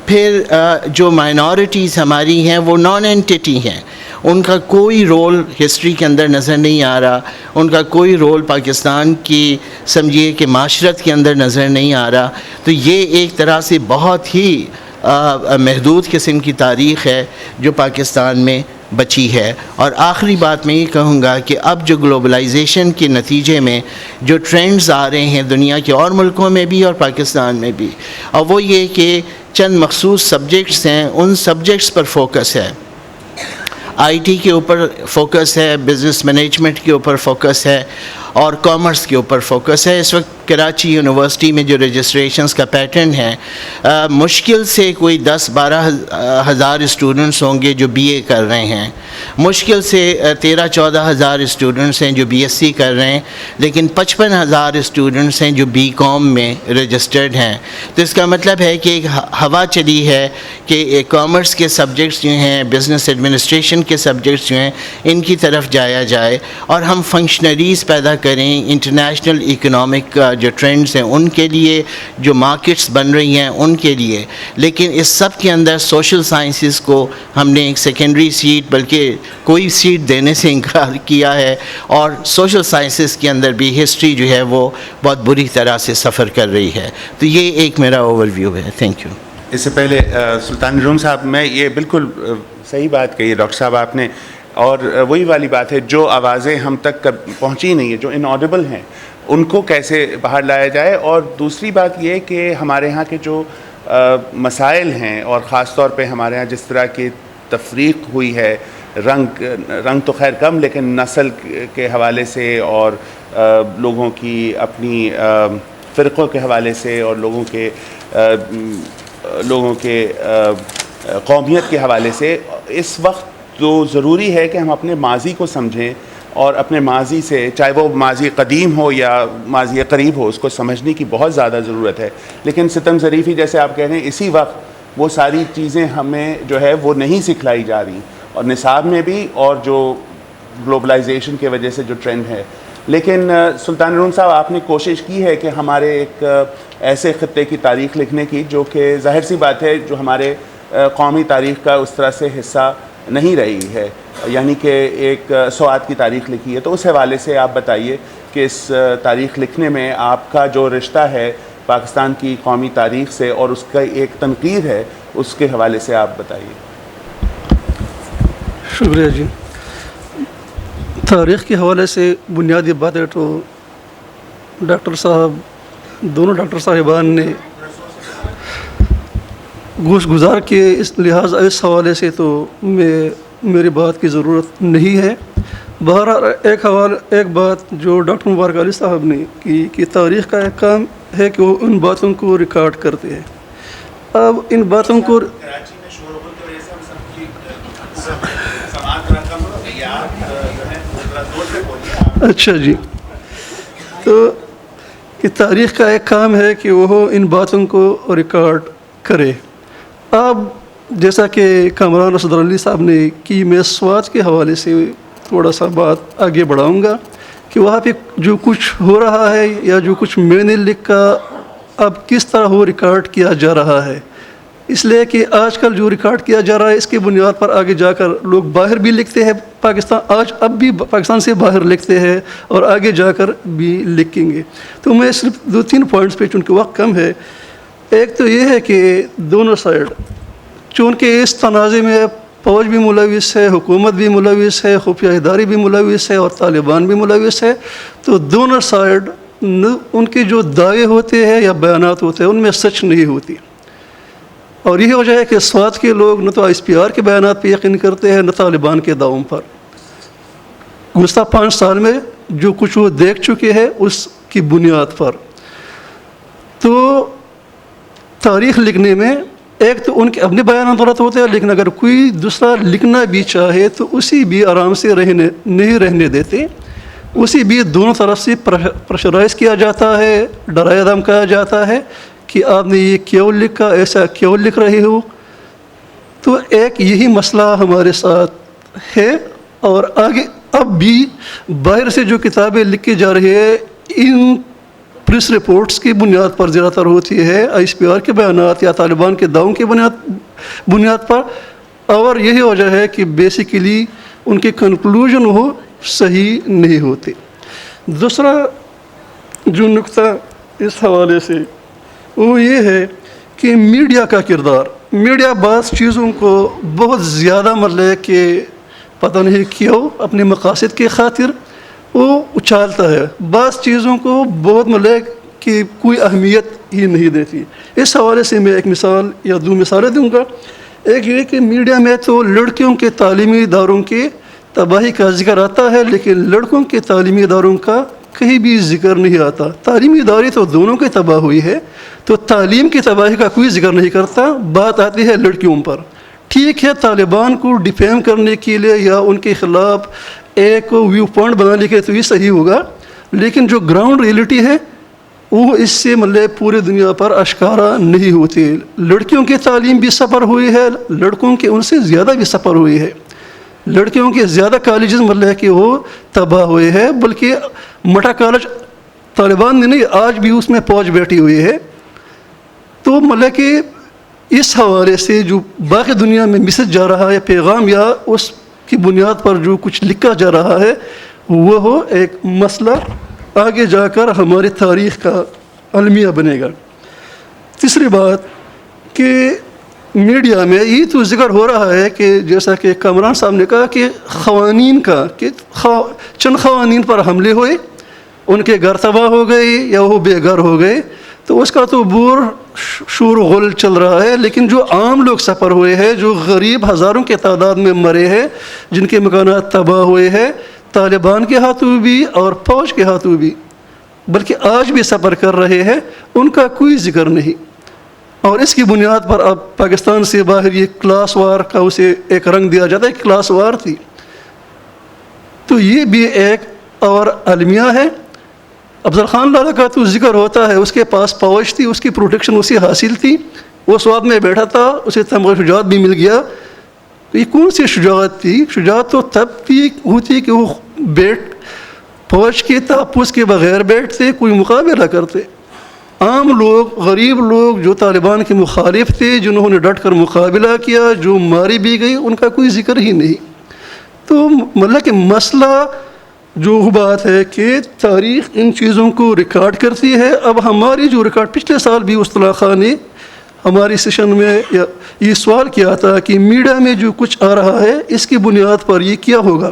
پھر جو مائنورٹیز ہماری ہیں وہ نان اینٹیٹی ہیں، ان کا کوئی رول ہسٹری کے اندر نظر نہیں آ رہا، ان کا کوئی رول پاکستان کی سمجھیے کہ معاشرت کے اندر نظر نہیں آ رہا. تو یہ ایک طرح سے بہت ہی محدود قسم کی تاریخ ہے جو پاکستان میں بچی ہے. اور آخری بات میں یہ کہوں گا کہ اب جو گلوبلائزیشن کے نتیجے میں جو ٹرینڈز آ رہے ہیں دنیا کے اور ملکوں میں بھی اور پاکستان میں بھی، اور وہ یہ کہ چند مخصوص سبجیکٹس ہیں، ان سبجیکٹس پر فوکس ہے. آئی ٹی کے اوپر فوکس ہے، بزنس مینجمنٹ کے اوپر فوکس ہے، اور کامرس کے اوپر فوکس ہے. اس وقت کراچی یونیورسٹی میں جو رجسٹریشنز کا پیٹرن ہے، مشکل سے کوئی 10-12 ہزار اسٹوڈنٹس ہوں گے جو بی اے کر رہے ہیں، مشکل سے 13-14 ہزار اسٹوڈنٹس ہیں جو بی ایس سی کر رہے ہیں، لیکن 55 ہزار اسٹوڈنٹس ہیں جو بی کام میں رجسٹرڈ ہیں. تو اس کا مطلب ہے کہ ایک ہوا چلی ہے کہ کامرس کے سبجیکٹس جو ہیں، بزنس ایڈمنسٹریشن کے سبجیکٹس جو ہیں، ان کی طرف جایا جائے اور ہم فنکشنریز پیدا کریں انٹرنیشنل اکنامک جو ٹرینڈز ہیں ان کے لیے، جو مارکیٹس بن رہی ہیں ان کے لیے. لیکن اس سب کے اندر سوشل سائنسز کو ہم نے ایک سیکنڈری سیٹ بلکہ کوئی سیٹ دینے سے انکار کیا ہے، اور سوشل سائنسز کے اندر بھی ہسٹری جو ہے وہ بہت بری طرح سے سفر کر رہی ہے. تو یہ ایک میرا اوور ویو ہے. Thank you. اس سے پہلے سلطان روم صاحب، میں یہ بالکل صحیح بات کہی ہے ڈاکٹر صاحب آپ نے، اور وہی والی بات ہے جو آوازیں ہم تک پہنچی نہیں ہیں، جو انآڈیبل ہیں، ان کو کیسے باہر لایا جائے. اور دوسری بات یہ کہ ہمارے ہاں کے جو مسائل ہیں، اور خاص طور پہ ہمارے ہاں جس طرح کے تفریق ہوئی ہے، رنگ تو خیر کم، لیکن نسل کے حوالے سے اور لوگوں کی اپنی فرقوں کے حوالے سے اور لوگوں کے قومیت کے حوالے سے، اس وقت تو ضروری ہے کہ ہم اپنے ماضی کو سمجھیں اور اپنے ماضی سے، چاہے وہ ماضی قدیم ہو یا ماضی قریب ہو، اس کو سمجھنے کی بہت زیادہ ضرورت ہے. لیکن ستم ظریفی جیسے آپ کہہ رہے ہیں، اسی وقت وہ ساری چیزیں ہمیں جو ہے وہ نہیں سکھلائی جا رہی، اور نصاب میں بھی، اور جو گلوبلائزیشن کی وجہ سے جو ٹرینڈ ہے. لیکن سلطان روم صاحب، آپ نے کوشش کی ہے کہ ہمارے ایک ایسے خطے کی تاریخ لکھنے کی جو کہ ظاہر سی بات ہے جو ہمارے قومی تاریخ کا اس طرح سے حصہ نہیں رہی ہے، یعنی کہ ایک سوات کی تاریخ لکھی ہے. تو اس حوالے سے آپ بتائیے کہ اس تاریخ لکھنے میں آپ کا جو رشتہ ہے پاکستان کی قومی تاریخ سے اور اس کا ایک تنقید ہے، اس کے حوالے سے آپ بتائیے. شکریہ جی. تاریخ کے حوالے سے بنیادی بات ہے تو ڈاکٹر صاحب، دونوں ڈاکٹر صاحبان نے گوش گزار کے اس لحاظ اس حوالے سے تو میری بات کی ضرورت نہیں ہے. بہرحال ایک بات جو ڈاکٹر مبارک علی صاحب نے کی کہ تاریخ کا ایک کام ہے کہ وہ ان باتوں کو ریکارڈ کرتے ہیں. اب ان باتوں کو اچھا جی، تو کہ تاریخ کا ایک کام ہے کہ وہ ان باتوں کو ریکارڈ کرے. اب جیسا کہ کامران اسد علی صاحب نے کی، میں سوات کے حوالے سے تھوڑا سا بات آگے بڑھاؤں گا کہ وہاں پہ جو کچھ ہو رہا ہے یا جو کچھ میں نے لکھا اب کس طرح وہ ریکارڈ کیا جا رہا ہے. اس لیے کہ آج کل جو ریکارڈ کیا جا رہا ہے اس کی بنیاد پر آگے جا کر لوگ باہر بھی لکھتے ہیں، اب بھی پاکستان سے باہر لکھتے ہیں اور آگے جا کر بھی لکھیں گے. تو میں صرف 2-3 پوائنٹس پہ، چونکہ وقت کم ہے. ایک تو یہ ہے کہ دونوں سائڈ چونکہ اس تنازع میں فوج بھی ملوث ہے، حکومت بھی ملوث ہے، خفیہ ادارے بھی ملوث ہے اور طالبان بھی ملوث ہے. تو دونوں سائڈ ان کے جو دعوے ہوتے ہیں یا بیانات ہوتے ہیں ان میں سچ نہیں ہوتی. اور یہی وجہ ہے کہ سوات کے لوگ نہ تو ISPR کے بیانات پہ یقین کرتے ہیں نہ طالبان کے دعووں پر. گزشتہ 5 سال میں جو کچھ وہ دیکھ چکے ہیں اس کی بنیاد پر. تو تاریخ لکھنے میں ایک تو ان کے اپنے بیانات غلط ہوتے ہیں، لیکن اگر کوئی دوسرا لکھنا بھی چاہے تو اسی بھی آرام سے نہیں رہنے دیتے. اسی بھی دونوں طرف سے پریشرائز کیا جاتا ہے، ڈرایا دھمکایا جاتا ہے کہ آپ نے یہ کیوں لکھا، ایسا کیوں لکھ رہے ہو. تو ایک یہی مسئلہ ہمارے ساتھ ہے. اور آگے اب بھی باہر سے جو کتابیں لکھی جا رہی ہے ان پریس رپورٹس کی بنیاد پر زیادہ تر ہوتی ہے، ISPR کے بیانات یا طالبان کے دعووں کی بنیاد پر. اور یہی وجہ ہے کہ بیسیکلی ان کے کنکلوژن وہ صحیح نہیں ہوتے. دوسرا جو نقطہ اس حوالے سے وہ یہ ہے کہ میڈیا کا کردار. میڈیا بعض چیزوں کو بہت زیادہ مطلب کہ پتہ نہیں کیوں اپنے مقاصد کی خاطر وہ اچھالتا ہے، بعض چیزوں کو بہت مطلب کہ کوئی اہمیت ہی نہیں دیتی. اس حوالے سے میں ایک مثال یا 2 مثالیں دوں گا. ایک یہ کہ میڈیا میں تو لڑکیوں کے تعلیمی اداروں کے تباہی کا ذکر آتا ہے، لیکن لڑکوں کے تعلیمی اداروں کا کہیں بھی ذکر نہیں آتا. تعلیمی ادارے تو دونوں کی تباہ ہوئی ہے، تو تعلیم کی تباہی کا کوئی ذکر نہیں کرتا. بات آتی ہے لڑکیوں پر. ٹھیک ہے، طالبان کو ڈیفیم کرنے کے لیے یا ان کے خلاف ایک ویو پوائنٹ بنانے کے لیے تو یہ صحیح ہوگا، لیکن جو گراؤنڈ ریئلٹی ہے وہ اس سے مطلب پورے دنیا پر اشکارا نہیں ہوتی. لڑکیوں کی تعلیم بھی سفر ہوئی ہے، لڑکوں کے ان سے زیادہ بھی سفر ہوئی ہے. لڑکیوں کے زیادہ کالجز مطلب کہ وہ تباہ ہوئے ہیں، بلکہ مٹا کالج طالبان نے نہیں، آج بھی اس میں فوج بیٹھی ہوئی ہے. تو مطلب کہ اس حوالے سے جو باقی دنیا میں میسج جا رہا ہے، پیغام یا اس کی بنیاد پر جو کچھ لکھا جا رہا ہے وہ ایک مسئلہ آگے جا کر ہماری تاریخ کا المیہ بنے گا. تیسری بات کہ میڈیا میں یہ تو ذکر ہو رہا ہے کہ جیسا کہ کامران صاحب نے کہا کہ خواتین کا کہ چند خواتین پر حملے ہوئے، ان کے گھر تباہ ہو گئے یا وہ بے گھر ہو گئے. تو اس کا تو بور شور و غل چل رہا ہے، لیکن جو عام لوگ سفر ہوئے ہیں، جو غریب ہزاروں کے تعداد میں مرے ہیں، جن کے مکانات تباہ ہوئے ہیں طالبان کے ہاتھوں بھی اور فوج کے ہاتھوں بھی، بلکہ آج بھی سفر کر رہے ہیں، ان کا کوئی ذکر نہیں. اور اس کی بنیاد پر اب پاکستان سے باہر یہ کلاس وار کا اسے ایک رنگ دیا جاتا ہے، کلاس وار تھی. تو یہ بھی ایک اور المیہ ہے. افضل خان لالا کا تو ذکر ہوتا ہے، اس کے پاس فوج تھی، اس کی پروٹیکشن اسے حاصل تھی، وہ سواد میں بیٹھا تھا، اسے تمغہ شجاعت بھی مل گیا. تو یہ کون سی شجاعت تھی؟ شجاعت تو تب تھی ہوتی کہ وہ فوج کے تحفظ کے بغیر بیٹھتے، کوئی مقابلہ کرتے. عام لوگ، غریب لوگ جو طالبان کے مخالف تھے، جنہوں نے ڈٹ کر مقابلہ کیا، جو ماری بھی گئی، ان کا کوئی ذکر ہی نہیں. تو مطلب کہ مسئلہ جو بات ہے کہ تاریخ ان چیزوں کو ریکارڈ کرتی ہے. اب ہماری جو ریکارڈ پچھلے سال بھی اصطلاح خان نے ہماری سیشن میں یہ سوال کیا تھا کہ میڈیا میں جو کچھ آ رہا ہے اس کی بنیاد پر یہ کیا ہوگا.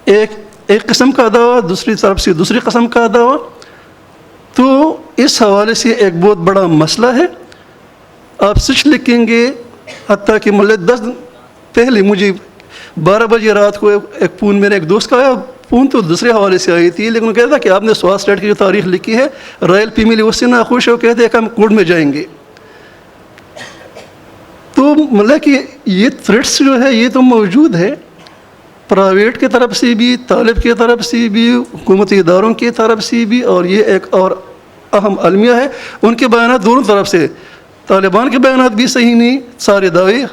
ایک قسم کا دعویٰ، دوسری طرف سے دوسری قسم کا دعویٰ. تو اس حوالے سے ایک بہت بڑا مسئلہ ہے. آپ سچ لکھیں گے، حتیٰ کہ مطلب 10 دن پہلے مجھے 12 بجے رات کو ایک فون میرے ایک دوست کا آیا. فون تو دوسرے حوالے سے آئی تھی، لیکن وہ کہتا کہ آپ نے سواد اسٹیٹ کی جو تاریخ لکھی ہے رائل فیملی اس سے ناخوش ہے، وہ کہتے ہیں کہ ہم کورٹ میں جائیں گے. تو مطلب کہ یہ تھریٹس جو ہے یہ تو موجود ہے، پرائیویٹ کی طرف سے بھی، طالب کی طرف سے بھی، حکومتی اداروں کی طرف سے بھی. اور یہ ایک اور اہم المیہ ہے، ان کے بیانات دونوں طرف سے. طالبان کے بیانات بھی صحیح نہیں، سارے دعوے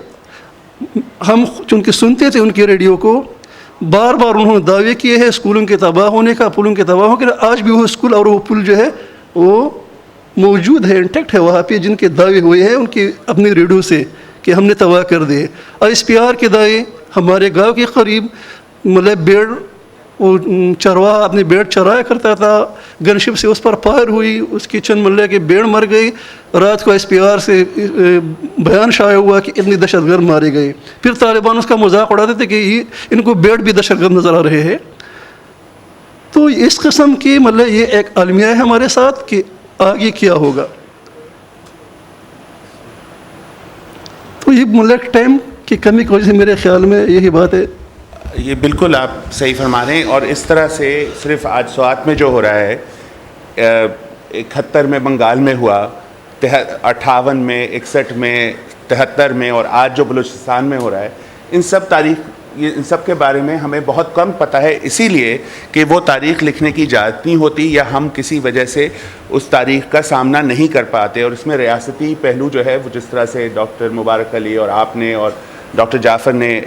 ہم چونکہ سنتے تھے ان کے ریڈیو کو، بار بار انہوں نے دعوے کیے ہیں اسکولوں کے تباہ ہونے کا، پلوں کے تباہ ہونے کا. آج بھی وہ اسکول اور وہ پل جو ہے وہ موجود ہے، انٹیکٹ ہے وہاں پہ، جن کے دعوے ہوئے ہیں ان کے اپنے ریڈیو سے کہ ہم نے تباہ کر دیے. اور اس پی آر کے دعوے، ہمارے گاؤں کے قریب مطلب بیڑ، وہ چرواہا اپنے بیڑ چرایا کرتا تھا، گن شپ سے اس پر فائر ہوئی، اس کی چند ملے کے بیڑ مر گئی. رات کو ایس پی آر سے بیان شائع ہوا کہ اتنی دہشت گرد مارے گئے. پھر طالبان اس کا مذاق اڑاتے تھے کہ ان کو بیڑ بھی دہشت گرد نظر آ رہے ہیں. تو اس قسم کی مطلب یہ ایک المیہ ہے ہمارے ساتھ کہ آگے کیا ہوگا. تو یہ مطلب ٹائم کی کمی کی وجہ سے میرے خیال میں یہی بات ہے. یہ بالکل آپ صحیح فرما رہے ہیں. اور اس طرح سے صرف آج سوات میں جو ہو رہا ہے، 71 میں بنگال میں ہوا، 58 میں، 61 میں، 73 میں، اور آج جو بلوچستان میں ہو رہا ہے، ان سب کے بارے میں ہمیں بہت کم پتہ ہے. اسی لیے کہ وہ تاریخ لکھنے کی اجازت نہیں ہوتی، یا ہم کسی وجہ سے اس تاریخ کا سامنا نہیں کر پاتے. اور اس میں ریاستی پہلو جو ہے وہ جس طرح سے ڈاکٹر مبارک علی اور آپ نے اور ڈاکٹر جعفر نے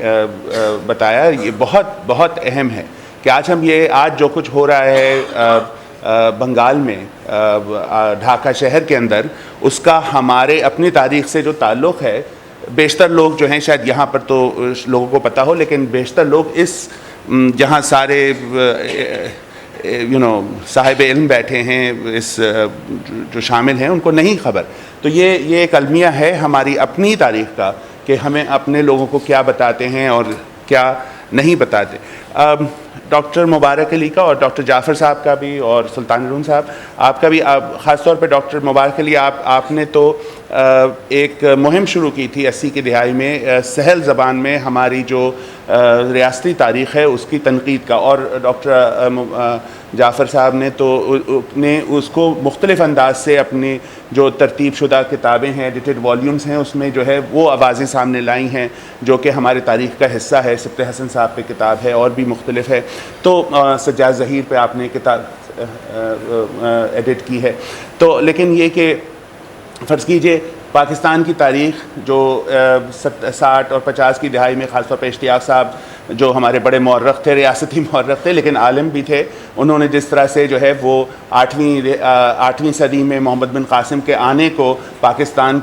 بتایا، یہ بہت بہت اہم ہے کہ آج جو کچھ ہو رہا ہے بنگال میں، ڈھاکہ شہر کے اندر، اس کا ہمارے اپنی تاریخ سے جو تعلق ہے. بیشتر لوگ جو ہیں، شاید یہاں پر تو لوگوں کو پتہ ہو، لیکن بیشتر لوگ اس جہاں سارے صاحب علم بیٹھے ہیں، اس جو شامل ہیں، ان کو نہیں خبر. تو یہ ایک المیہ ہے ہماری اپنی تاریخ کا کہ ہمیں اپنے لوگوں کو کیا بتاتے ہیں اور کیا نہیں بتاتے. ڈاکٹر مبارک علی کا اور ڈاکٹر جعفر صاحب کا بھی اور سلطان ارون صاحب آپ کا بھی، خاص طور پہ ڈاکٹر مبارک علی آپ نے تو ایک مہم شروع کی تھی 80 کی دہائی میں سہل زبان میں ہماری جو ریاستی تاریخ ہے اس کی تنقید کا. اور ڈاکٹر جعفر صاحب نے اس کو مختلف انداز سے اپنی جو ترتیب شدہ کتابیں ہیں، ایڈیٹڈ والیومز ہیں، اس میں جو ہے وہ آوازیں سامنے لائی ہیں جو کہ ہمارے تاریخ کا حصہ ہے. سبت حسن صاحب پہ کتاب ہے اور بھی مختلف ہے. تو سجاد ظہیر پہ آپ نے کتاب ایڈٹ کی ہے. تو لیکن یہ کہ فرض کیجئے پاکستان کی تاریخ جو 60 اور 50 کی دہائی میں، خاص طور پہ اشتیاق صاحب جو ہمارے بڑے مورخ تھے، ریاستی مورخ تھے لیکن عالم بھی تھے، انہوں نے جس طرح سے جو ہے وہ 8ویں صدی میں محمد بن قاسم کے آنے کو پاکستان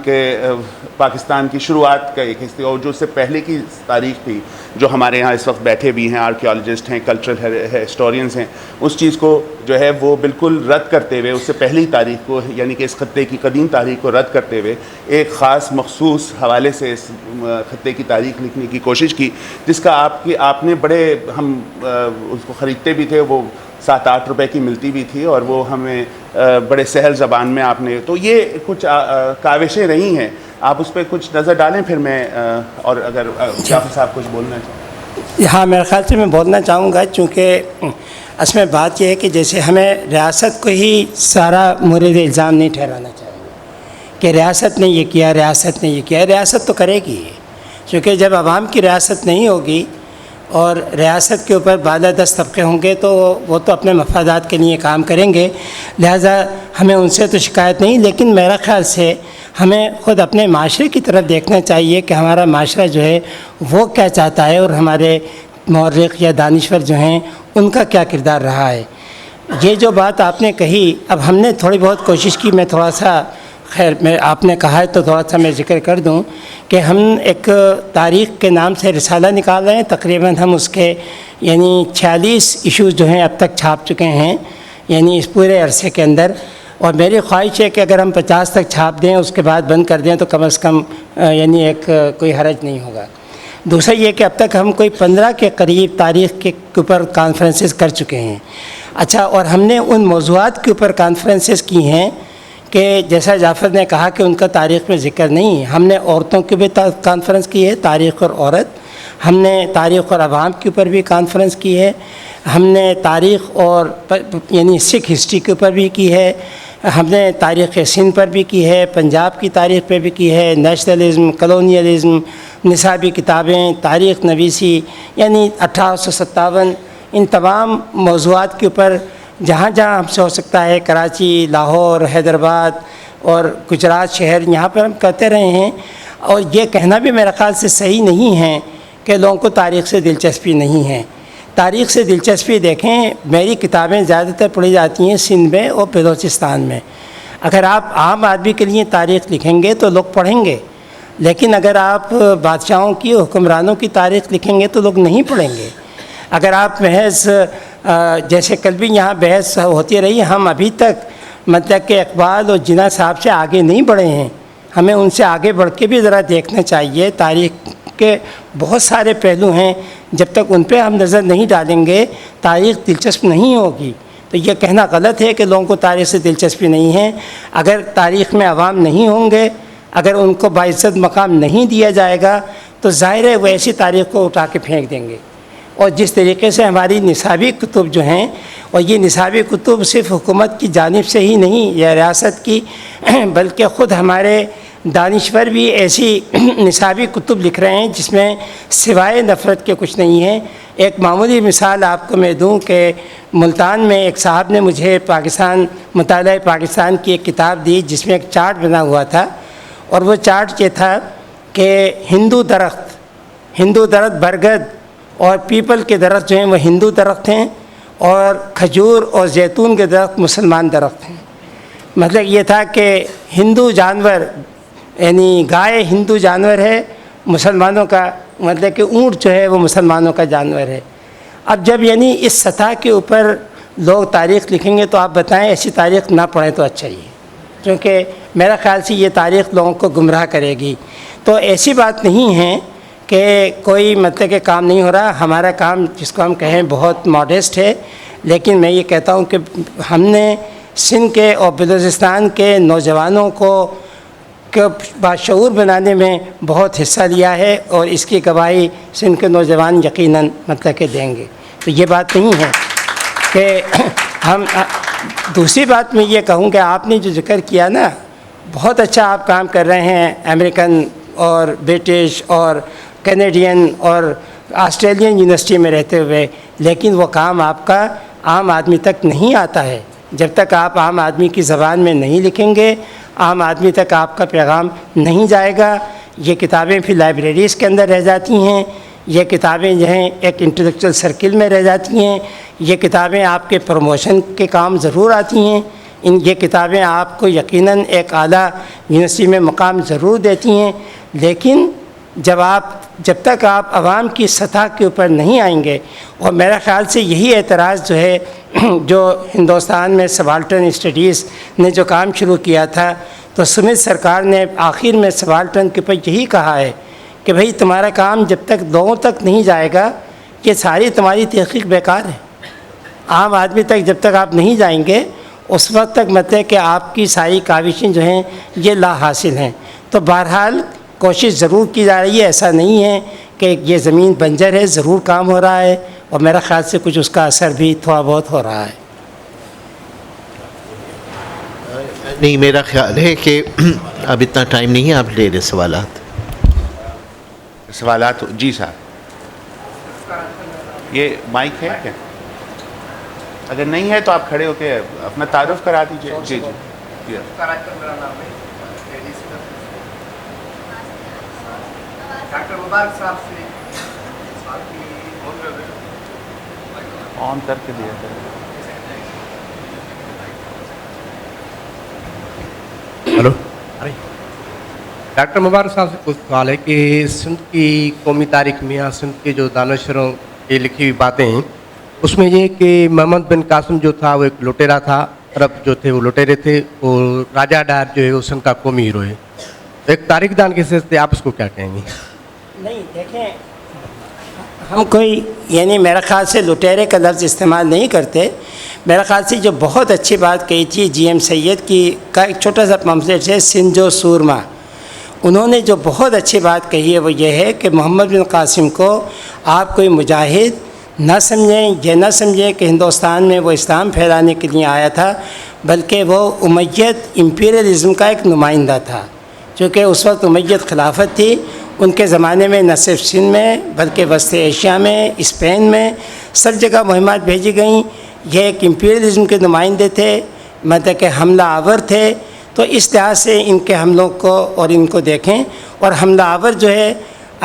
کی شروعات کا ایک حصہ، اور جو اس سے پہلے کی تاریخ تھی جو ہمارے ہاں اس وقت بیٹھے بھی ہیں، آرکیالوجسٹ ہیں، کلچرل ہسٹورینز ہیں، اس چیز کو جو ہے وہ بالکل رد کرتے ہوئے، اس سے پہلی تاریخ کو یعنی کہ اس خطے کی قدیم تاریخ کو رد کرتے ہوئے ایک خاص مخصوص حوالے سے اس خطے کی تاریخ لکھنے کی کوشش کی، جس کا آپ نے بڑے، ہم اس کو خریدتے بھی تھے، وہ 7-8 روپے کی ملتی بھی تھی اور وہ ہمیں بڑے سہل زبان میں آپ نے, تو یہ کچھ کاوشیں رہی ہیں, آپ اس پہ کچھ نظر ڈالیں پھر میں اور اگر جعفر صاحب کچھ بولنا چاہیں. ہاں میرے خیال سے میں بولنا چاہوں گا, چونکہ اس میں بات یہ ہے کہ جیسے ہمیں ریاست کو ہی سارا مورد الزام نہیں ٹھہرانا چاہیے کہ ریاست نے یہ کیا, ریاست نے یہ کیا. ریاست تو کرے گی, چونکہ جب عوام کی ریاست نہیں ہوگی اور ریاست کے اوپر بالادست طبقے ہوں گے تو وہ تو اپنے مفادات کے لیے کام کریں گے, لہذا ہمیں ان سے تو شکایت نہیں. لیکن میرا خیال سے ہمیں خود اپنے معاشرے کی طرف دیکھنا چاہیے کہ ہمارا معاشرہ جو ہے وہ کیا چاہتا ہے اور ہمارے مورخ یا دانشور جو ہیں ان کا کیا کردار رہا ہے. یہ جو بات آپ نے کہی, اب ہم نے تھوڑی بہت کوشش کی, میں تھوڑا سا خیر میں آپ نے کہا ہے تو تھوڑا سا میں ذکر کر دوں کہ ہم ایک تاریخ کے نام سے رسالہ نکال رہے ہیں. تقریباً ہم اس کے 46 ایشوز جو ہیں اب تک چھاپ چکے ہیں اس پورے عرصے کے اندر, اور میری خواہش ہے کہ اگر ہم 50 تک چھاپ دیں اس کے بعد بند کر دیں تو کم از کم ایک کوئی حرج نہیں ہوگا. دوسرا یہ کہ اب تک ہم کوئی 15 کے قریب تاریخ کے اوپر کانفرنسز کر چکے ہیں. اچھا, اور ہم نے ان موضوعات کے اوپر کانفرنسز کی ہیں کہ جیسا جعفر نے کہا کہ ان کا تاریخ میں ذکر نہیں. ہم نے عورتوں کی بھی کانفرنس کی ہے, تاریخ اور عورت. ہم نے تاریخ اور عوام کے اوپر بھی کانفرنس کی ہے. ہم نے تاریخ اور سکھ ہسٹری کے اوپر بھی کی ہے. ہم نے تاریخ سندھ پر بھی کی ہے, پنجاب کی تاریخ پہ بھی کی ہے, نیشنلزم, کلونیلزم, نصابی کتابیں, تاریخ نویسی 1857, ان تمام موضوعات کے اوپر جہاں جہاں ہم سے ہو سکتا ہے, کراچی, لاہور, حیدرآباد اور گجرات شہر, یہاں پر ہم کرتے رہے ہیں. اور یہ کہنا بھی میرے خیال سے صحیح نہیں ہے کہ لوگوں کو تاریخ سے دلچسپی نہیں ہے. تاریخ سے دلچسپی دیکھیں, میری کتابیں زیادہ تر پڑھی جاتی ہیں سندھ میں اور بلوچستان میں. اگر آپ عام آدمی کے لیے تاریخ لکھیں گے تو لوگ پڑھیں گے, لیکن اگر آپ بادشاہوں کی, حکمرانوں کی تاریخ لکھیں گے تو لوگ نہیں پڑھیں گے. اگر آپ محض جیسے کل بھی یہاں بحث ہوتی رہی, ہم ابھی تک مطلب کہ اقبال اور جناح صاحب سے آگے نہیں بڑھے ہیں. ہمیں ان سے آگے بڑھ کے بھی ذرا دیکھنا چاہیے. تاریخ کے بہت سارے پہلو ہیں, جب تک ان پہ ہم نظر نہیں ڈالیں گے تاریخ دلچسپ نہیں ہوگی. تو یہ کہنا غلط ہے کہ لوگوں کو تاریخ سے دلچسپی نہیں ہے. اگر تاریخ میں عوام نہیں ہوں گے, اگر ان کو باعزت مقام نہیں دیا جائے گا تو ظاہر ہے وہ ایسی تاریخ کو اٹھا کے پھینک دیں گے. اور جس طریقے سے ہماری نصابی کتب جو ہیں, اور یہ نصابی کتب صرف حکومت کی جانب سے ہی نہیں یا ریاست کی, بلکہ خود ہمارے دانشور بھی ایسی نصابی کتب لکھ رہے ہیں جس میں سوائے نفرت کے کچھ نہیں ہے. ایک معمولی مثال آپ کو میں دوں کہ ملتان میں ایک صاحب نے مجھے مطالعہ پاکستان کی ایک کتاب دی جس میں ایک چارٹ بنا ہوا تھا, اور وہ چارٹ یہ تھا کہ ہندو درخت برگد اور پیپل کے درخت جو ہیں وہ ہندو درخت ہیں, اور کھجور اور زیتون کے درخت مسلمان درخت ہیں. مطلب یہ تھا کہ ہندو جانور گائے ہندو جانور ہے مسلمانوں کا, مطلب کہ اونٹ جو ہے وہ مسلمانوں کا جانور ہے. اب جب اس سطح کے اوپر لوگ تاریخ لکھیں گے تو آپ بتائیں ایسی تاریخ نہ پڑھیں تو اچھا ہی ہے, کیونکہ میرا خیال سے یہ تاریخ لوگوں کو گمراہ کرے گی. تو ایسی بات نہیں ہے کہ کوئی مطلب کہ کام نہیں ہو رہا. ہمارا کام جس کو ہم کہیں بہت ماڈسٹ ہے, لیکن میں یہ کہتا ہوں کہ ہم نے سندھ کے اور بلوچستان کے نوجوانوں کو باشعور بنانے میں بہت حصہ لیا ہے, اور اس کی گواہی سندھ کے نوجوان یقیناً مطلب کہ دیں گے. تو یہ بات نہیں ہے کہ ہم. دوسری بات میں یہ کہوں کہ آپ نے جو ذکر کیا نا, بہت اچھا آپ کام کر رہے ہیں امریکن اور برٹش اور کینیڈین اور آسٹریلین یونیورسٹی میں رہتے ہوئے, لیکن وہ کام آپ کا عام آدمی تک نہیں آتا ہے. جب تک آپ عام آدمی کی زبان میں نہیں لکھیں گے, عام آدمی تک آپ کا پیغام نہیں جائے گا. یہ کتابیں پھر لائبریریز کے اندر رہ جاتی ہیں, یہ کتابیں جو ہیں ایک انٹلیکچوئل سرکل میں رہ جاتی ہیں, یہ کتابیں آپ کے پروموشن کے کام ضرور آتی ہیں, یہ کتابیں آپ کو یقیناً ایک اعلیٰ یونیورسٹی میں مقام ضرور دیتی ہیں. لیکن جب تک آپ عوام کی سطح کے اوپر نہیں آئیں گے, اور میرا خیال سے یہی اعتراض جو ہے جو ہندوستان میں سبالٹن اسٹڈیز نے جو کام شروع کیا تھا, تو سمتھ سرکار نے آخر میں سبالٹن کے اوپر یہی کہا ہے کہ بھئی تمہارا کام جب تک لوگوں تک نہیں جائے گا, یہ ساری تمہاری تحقیق بیکار ہے. عام آدمی تک جب تک آپ نہیں جائیں گے اس وقت تک مطلب کہ آپ کی ساری کاوشیں جو ہیں یہ لا حاصل ہیں. تو بہرحال کوشش ضرور کی جا رہی ہے، ایسا نہیں ہے کہ یہ زمین بنجر ہے، ضرور کام ہو رہا ہے اور میرا خیال سے کچھ اس کا اثر بھی تھوڑا بہت ہو رہا ہے. نہیں، میرا خیال ہے کہ اب اتنا ٹائم نہیں ہے، آپ لے لیں سوالات. جی صاحب، یہ مائک ہے کیا؟ اگر نہیں ہے تو آپ کھڑے ہو کے اپنا تعارف کرا دیجیے. جی جی. ڈاکٹر مبارک صاحب سے آن کر کے دیا تھا. ہلو، ڈاکٹر مبارک صاحب سے کچھ سوال ہے کہ سندھ کی قومی تاریخ میں یا سندھ کے جو دانشوروں کی لکھی ہوئی باتیں ہیں اس میں یہ کہ محمد بن قاسم جو تھا وہ ایک لٹیرا تھا، عرب جو تھے وہ لٹیرے تھے، اور راجہ ڈار جو ہے وہ سندھ کا قومی ہیرو ہے. ایک تاریخ دان کے حیثیت سے آپ اس کو کیا کہیں گے؟ نہیں دیکھیں، ہم کوئی یعنی میرا خیال سے لٹیرے کا لفظ استعمال نہیں کرتے. میرا خیال سے جو بہت اچھی بات کہی تھی جی ایم سید کی کا ایک چھوٹا سا پمفلیٹ ہے سنجو سورما، انہوں نے جو بہت اچھی بات کہی ہے وہ یہ ہے کہ محمد بن قاسم کو آپ کوئی مجاہد نہ سمجھیں، یہ نہ سمجھیں کہ ہندوستان میں وہ اسلام پھیلانے کے لیے آیا تھا، بلکہ وہ امیت امپیریلزم کا ایک نمائندہ تھا. چونکہ اس وقت امیت خلافت تھی، ان کے زمانے میں نہ صرف سندھ میں بلکہ وسط ایشیا میں، اسپین میں سب جگہ مہمات بھیجی گئیں. یہ ایک امپیریلزم کے نمائندے تھے، مطلب کہ حملہ آور تھے. تو اس لحاظ سے ان کے حملوں کو اور ان کو دیکھیں. اور حملہ آور جو ہے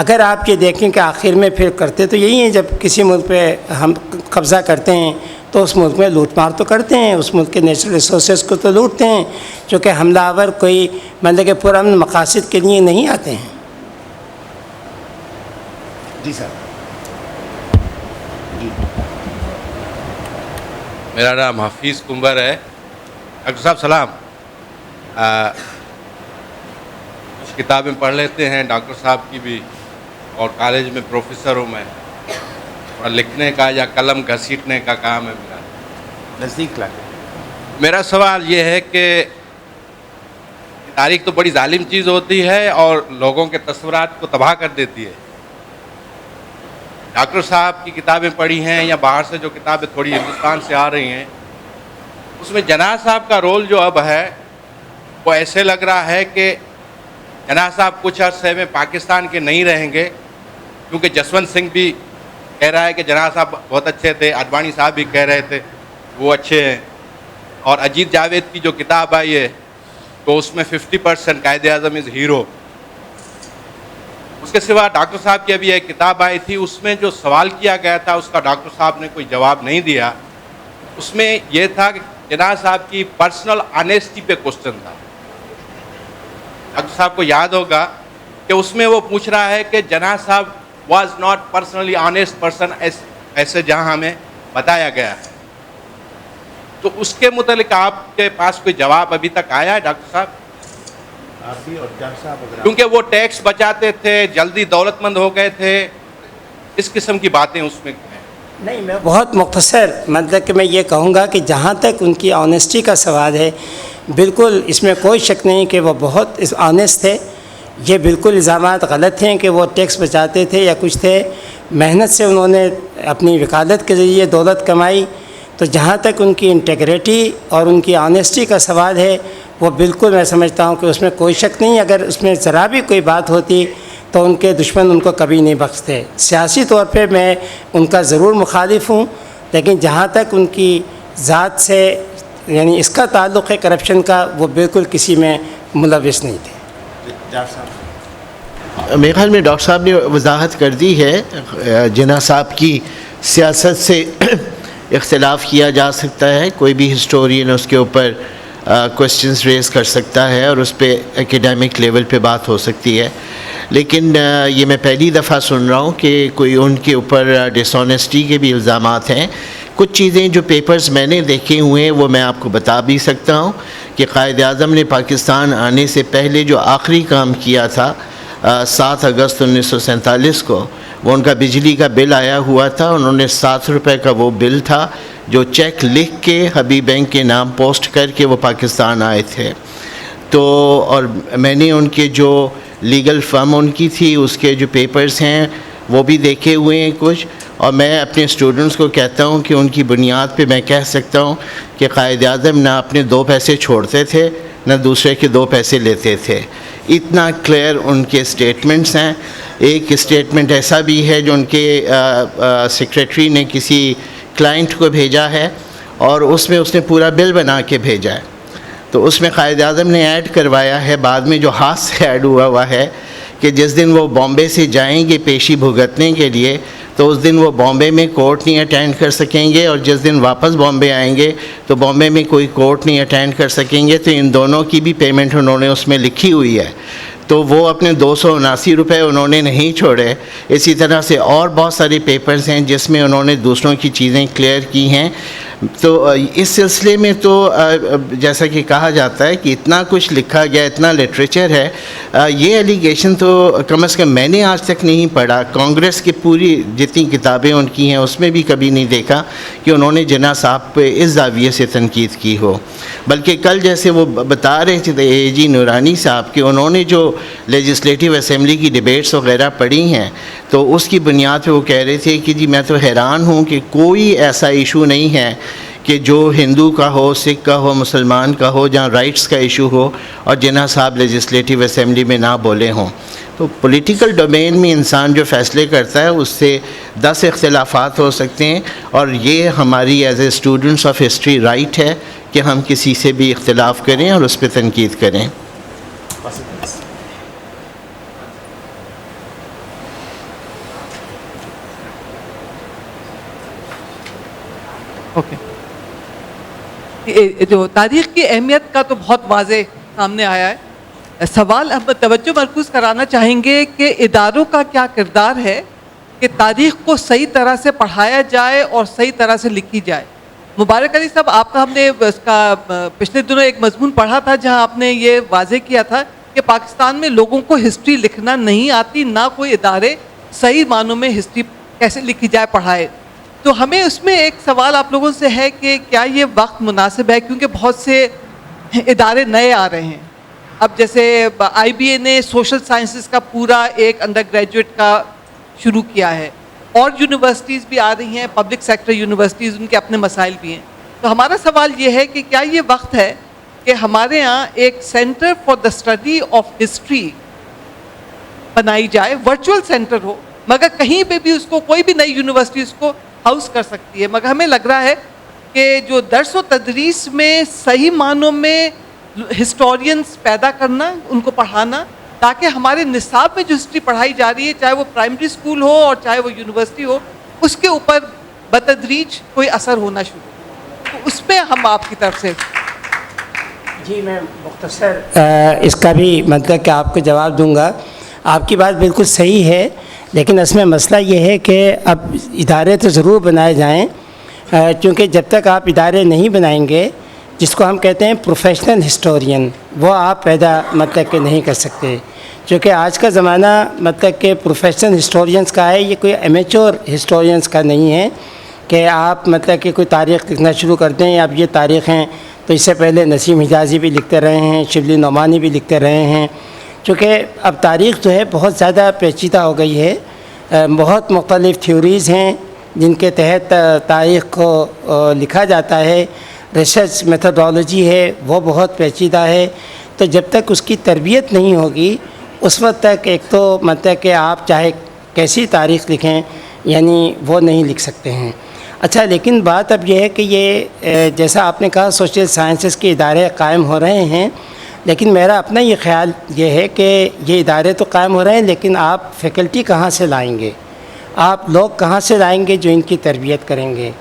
اگر آپ یہ دیکھیں کہ آخر میں پھر کرتے تو یہی ہیں، جب کسی ملک پہ ہم قبضہ کرتے ہیں تو اس ملک میں لوٹ مار تو کرتے ہیں، اس ملک کے نیچرل ریسورسز کو تو لوٹتے ہیں، چونکہ حملہ آور کوئی مطلب کہ پرامن مقاصد کے لیے نہیں آتے ہیں. جی صاحب. جی میرا نام حفیظ کمبر ہے. ڈاکٹر صاحب سلام. کچھ کتابیں پڑھ لیتے ہیں ڈاکٹر صاحب کی بھی، اور کالج میں پروفیسر ہوں میں، اور لکھنے کا یا قلم گھسیٹنے کا کام ہے میرا. نزدیک لا کے. میرا سوال یہ ہے کہ تاریخ تو بڑی ظالم چیز ہوتی ہے اور لوگوں کے تصورات کو تباہ کر دیتی ہے. ڈاکٹر صاحب کی کتابیں پڑھی ہیں یا باہر سے جو کتابیں تھوڑی ہندوستان سے آ رہی ہیں، اس میں جناح صاحب کا رول جو اب ہے وہ ایسے لگ رہا ہے کہ جناح صاحب کچھ عرصے میں پاکستان کے نہیں رہیں گے، کیونکہ جسونت سنگھ بھی کہہ رہا ہے کہ جناح صاحب بہت اچھے تھے، اڈوانی صاحب بھی کہہ رہے تھے وہ اچھے ہیں، اور اجیت جاوید کی جو کتاب آئی ہے تو اس میں 50% قائد اعظم از ہیرو. اس کے سوا ڈاکٹر صاحب کی ابھی ایک کتاب آئی تھی، اس میں جو سوال کیا گیا تھا اس کا ڈاکٹر صاحب نے کوئی جواب نہیں دیا. اس میں یہ تھا کہ جناح صاحب کی پرسنل آنیسٹی پہ کوسچن تھا. ڈاکٹر صاحب کو یاد ہوگا کہ اس میں وہ پوچھ رہا ہے کہ جناح صاحب was not personally honest person ایسے جہاں ہمیں بتایا گیا ہے. تو اس کے متعلق آپ کے پاس کوئی جواب ابھی تک آیا ہے ڈاکٹر صاحب؟ آپ بھی اور ڈاکٹر صاحب اگر کیونکہ وہ ٹیکس بچاتے تھے، جلدی دولت مند ہو گئے تھے، اس قسم کی باتیں اس میں. نہیں، میں بہت مختصر مطلب کہ میں یہ کہوں گا کہ جہاں تک ان کی آنیسٹی کا سوال ہے، بالکل اس میں کوئی شک نہیں کہ وہ بہت آنیسٹ تھے. یہ بالکل الزامات غلط ہیں کہ وہ ٹیکس بچاتے تھے یا کچھ تھے. محنت سے انہوں نے اپنی وکالت کے ذریعے دولت کمائی. تو جہاں تک ان کی انٹیگریٹی اور ان کی آنیسٹی کا سوال ہے وہ بالکل میں سمجھتا ہوں کہ اس میں کوئی شک نہیں. اگر اس میں ذرا بھی کوئی بات ہوتی تو ان کے دشمن ان کو کبھی نہیں بخشتے. سیاسی طور پہ میں ان کا ضرور مخالف ہوں، لیکن جہاں تک ان کی ذات سے یعنی اس کا تعلق ہے کرپشن کا، وہ بالکل کسی میں ملوث نہیں تھے. ڈاکٹر صاحب. میرے خیال میں ڈاکٹر صاحب نے وضاحت کر دی ہے. جناح صاحب کی سیاست سے اختلاف کیا جا سکتا ہے، کوئی بھی ہسٹورین اس کے اوپر کوسچنز ریز کر سکتا ہے اور اس پہ ایکیڈیمک لیول پہ بات ہو سکتی ہے، لیکن یہ میں پہلی دفعہ سن رہا ہوں کہ کوئی ان کے اوپر ڈس آنیسٹی کے بھی الزامات ہیں. کچھ چیزیں جو پیپرز میں نے دیکھے ہوئے ہیں وہ میں آپ کو بتا بھی سکتا ہوں کہ قائد اعظم نے پاکستان آنے سے پہلے جو آخری کام کیا تھا 7 اگست 1947 کو، وہ ان کا بجلی کا بل آیا ہوا تھا، انہوں نے 7 روپے کا وہ بل تھا جو چیک لکھ کے حبیب بینک کے نام پوسٹ کر کے وہ پاکستان آئے تھے. تو اور میں نے ان کے جو لیگل فرم ان کی تھی اس کے جو پیپرز ہیں وہ بھی دیکھے ہوئے ہیں کچھ، اور میں اپنے اسٹوڈنٹس کو کہتا ہوں کہ ان کی بنیاد پہ میں کہہ سکتا ہوں کہ قائد اعظم نہ اپنے 2 پیسے چھوڑتے تھے نہ دوسرے کے 2 پیسے لیتے تھے. اتنا کلیئر ان کے اسٹیٹمنٹس ہیں. ایک اسٹیٹمنٹ ایسا بھی ہے جو ان کے سیکریٹری نے کسی کلائنٹ کو بھیجا ہے اور اس میں اس نے پورا بل بنا کے بھیجا ہے. تو اس میں قائد اعظم نے ایڈ کروایا ہے بعد میں جو ہاتھ سے ایڈ ہوا ہے کہ جس دن وہ بامبے سے جائیں گے پیشی بھگتنے کے لیے تو اس دن وہ بامبے میں کورٹ نہیں اٹینڈ کر سکیں گے، اور جس دن واپس بامبے آئیں گے تو بامبے میں کوئی کورٹ نہیں اٹینڈ کر سکیں گے. تو ان دونوں کی بھی پیمنٹ انہوں نے اس میں لکھی ہوئی ہے. تو وہ اپنے 279 روپے انہوں نے نہیں چھوڑے. اسی طرح سے اور بہت سارے پیپرز ہیں جس میں انہوں نے دوسروں کی چیزیں کلیئر کی ہیں. تو اس سلسلے میں تو جیسا کہ کہا جاتا ہے کہ اتنا کچھ لکھا گیا، اتنا لٹریچر ہے. یہ ایلیگیشن تو کم از کم میں نے آج تک نہیں پڑھا. کانگریس کی پوری جتنی کتابیں ان کی ہیں اس میں بھی کبھی نہیں دیکھا کہ انہوں نے جناح صاحب پہ اس زاویے سے تنقید کی ہو. بلکہ کل جیسے وہ بتا رہے تھے اے جی نورانی صاحب کہ انہوں نے جو لیجسلیٹو اسمبلی کی ڈیبیٹس وغیرہ پڑھی ہیں تو اس کی بنیاد پہ وہ کہہ رہے تھے کہ جی میں تو حیران ہوں کہ کوئی ایسا ایشو نہیں ہے کہ جو ہندو کا ہو، سکھ کا ہو، مسلمان کا ہو، جہاں رائٹس کا ایشو ہو اور جناح صاحب لیجسلیٹو اسمبلی میں نہ بولے ہوں. تو پولیٹیکل ڈومین میں انسان جو فیصلے کرتا ہے اس سے 10 اختلافات ہو سکتے ہیں، اور یہ ہماری as a students of history right ہے کہ ہم کسی سے بھی اختلاف کریں اور اس پہ تنقید کریں. اوکے، جو تاریخ کی اہمیت کا تو بہت واضح سامنے آیا ہے. سوال ہم توجہ مرکوز کرانا چاہیں گے کہ اداروں کا کیا کردار ہے کہ تاریخ کو صحیح طرح سے پڑھایا جائے اور صحیح طرح سے لکھی جائے. مبارک علی صاحب، آپ کا ہم نے اس کا پچھلے دنوں ایک مضمون پڑھا تھا جہاں آپ نے یہ واضح کیا تھا کہ پاکستان میں لوگوں کو ہسٹری لکھنا نہیں آتی، نہ کوئی ادارے صحیح معنوں میں ہسٹری کیسے لکھی جائے پڑھائے. تو ہمیں اس میں ایک سوال آپ لوگوں سے ہے کہ کیا یہ وقت مناسب ہے، کیونکہ بہت سے ادارے نئے آ رہے ہیں. اب جیسے آئی بی اے نے سوشل سائنسز کا پورا ایک انڈر گریجویٹ کا شروع کیا ہے، اور یونیورسٹیز بھی آ رہی ہیں، پبلک سیکٹر یونیورسٹیز، ان کے اپنے مسائل بھی ہیں. تو ہمارا سوال یہ ہے کہ کیا یہ وقت ہے کہ ہمارے یہاں ایک centre for the study of history بنائی جائے، ورچوئل سینٹر ہو، مگر کہیں پہ بھی اس کو کوئی بھی نئی یونیورسٹی اس کو ہاؤس کر سکتی ہے. مگر ہمیں لگ رہا ہے کہ جو درس و تدریس میں صحیح معنوں میں ہسٹورینز پیدا کرنا، ان کو پڑھانا، تاکہ ہمارے نصاب میں جو ہسٹری پڑھائی جا رہی ہے، چاہے وہ پرائمری اسکول ہو اور چاہے وہ یونیورسٹی ہو، اس کے اوپر بتدریج کوئی اثر ہونا شروع ہو. تو اس پہ ہم آپ کی طرف سے. جی میں مختصر اس کا بھی مطلب کہ آپ کو جواب دوں گا. آپ کی بات بالکل صحیح ہے، لیکن اس میں مسئلہ یہ ہے کہ اب ادارے تو ضرور بنائے جائیں، کیونکہ جب تک آپ ادارے نہیں بنائیں گے جس کو ہم کہتے ہیں پروفیشنل ہسٹورین، وہ آپ پیدا مطلب کہ نہیں کر سکتے. چونکہ آج کا زمانہ مطلب کہ پروفیشنل ہسٹورینس کا ہے، یہ کوئی امیچور ہسٹورینس کا نہیں ہے کہ آپ مطلب کہ کوئی تاریخ لکھنا شروع کر دیں. اب یہ تاریخ ہیں تو اس سے پہلے نسیم حجازی بھی لکھتے رہے ہیں، شبلی نعمانی بھی لکھتے رہے ہیں. چونکہ اب تاریخ جو ہے بہت زیادہ پیچیدہ ہو گئی ہے، بہت مختلف تھیوریز ہیں جن کے تحت تاریخ کو لکھا جاتا ہے. ریسرچ میتھڈالوجی ہے وہ بہت پیچیدہ ہے. تو جب تک اس کی تربیت نہیں ہوگی اس وقت تک ایک تو مطلب کہ آپ چاہے کیسی تاریخ لکھیں یعنی وہ نہیں لکھ سکتے ہیں. اچھا، لیکن بات اب یہ ہے کہ یہ جیسا آپ نے کہا سوشل سائنسز کے ادارے قائم ہو رہے ہیں، لیکن میرا اپنا یہ خیال یہ ہے کہ یہ ادارے تو قائم ہو رہے ہیں، لیکن آپ فیکلٹی کہاں سے لائیں گے؟ آپ لوگ کہاں سے لائیں گے جو ان کی تربیت کریں گے؟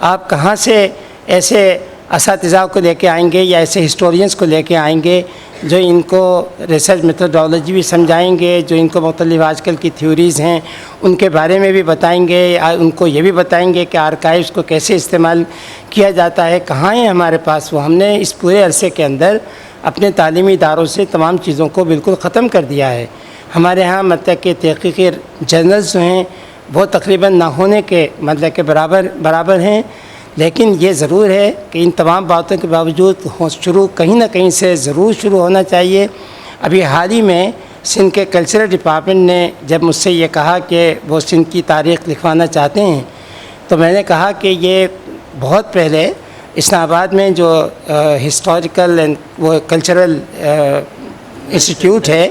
آپ کہاں سے ایسے اساتذہ کو لے کے آئیں گے یا ایسے ہسٹورینس کو لے کے آئیں گے جو ان کو ریسرچ میتھڈالوجی بھی سمجھائیں گے، جو ان کو مختلف آج کل کی تھیوریز ہیں ان کے بارے میں بھی بتائیں گے، ان کو یہ بھی بتائیں گے کہ آرکائیوز کو کیسے استعمال کیا جاتا ہے، کہاں ہیں ہمارے پاس وہ؟ ہم نے اس پورے عرصے کے اندر اپنے تعلیمی اداروں سے تمام چیزوں کو بالکل ختم کر دیا ہے. ہمارے ہاں مطلب کہ تحقیقی جرنلز جو ہیں وہ تقریباً نہ ہونے کے مطلب کے برابر ہیں. لیکن یہ ضرور ہے کہ ان تمام باتوں کے باوجود شروع کہیں نہ کہیں سے ضرور شروع ہونا چاہیے. ابھی حال ہی میں سندھ کے کلچرل ڈپارٹمنٹ نے جب مجھ سے یہ کہا کہ وہ سندھ کی تاریخ لکھوانا چاہتے ہیں تو میں نے کہا کہ یہ بہت پہلے اسلام آباد میں جو ہسٹوریکل اینڈ وہ کلچرل انسٹیٹیوٹ ہے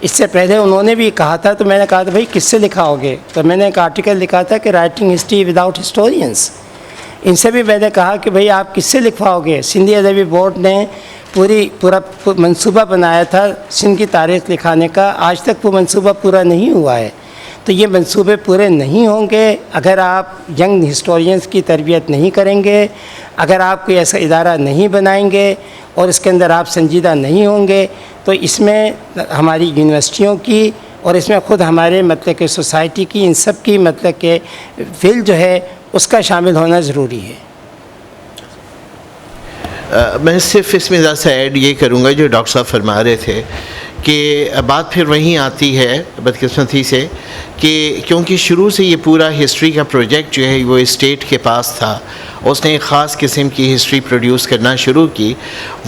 اس سے پہلے انہوں نے بھی کہا تھا. تو میں نے کہا تھا بھائی کس سے لکھاؤ گے؟ تو میں نے ایک آرٹیکل لکھا تھا کہ رائٹنگ ہسٹری وداؤٹ ہسٹورینس. ان سے بھی میں نے کہا کہ بھئی آپ کس سے لکھواؤ گے؟ سندھی ادبی بورڈ نے پورا منصوبہ بنایا تھا سندھ کی تاریخ لکھانے کا. آج تک وہ منصوبہ پورا نہیں ہوا ہے. تو یہ منصوبے پورے نہیں ہوں گے اگر آپ ینگ ہسٹورینس کی تربیت نہیں کریں گے, اگر آپ کوئی ایسا ادارہ نہیں بنائیں گے اور اس کے اندر آپ سنجیدہ نہیں ہوں گے. تو اس میں ہماری یونیورسٹیوں کی اور اس میں خود ہمارے مطلب کہ سوسائٹی کی ان سب کی مطلب کہ فیل جو ہے اس کا شامل ہونا ضروری ہے. میں صرف اس میں ذرا سا ایڈ یہ کروں گا جو ڈاکٹر صاحب فرما رہے تھے کہ بات پھر وہیں آتی ہے بدقسمتی سے کہ کیونکہ شروع سے یہ پورا ہسٹری کا پروجیکٹ جو ہے وہ اسٹیٹ کے پاس تھا, اس نے ایک خاص قسم کی ہسٹری پروڈیوس کرنا شروع کی.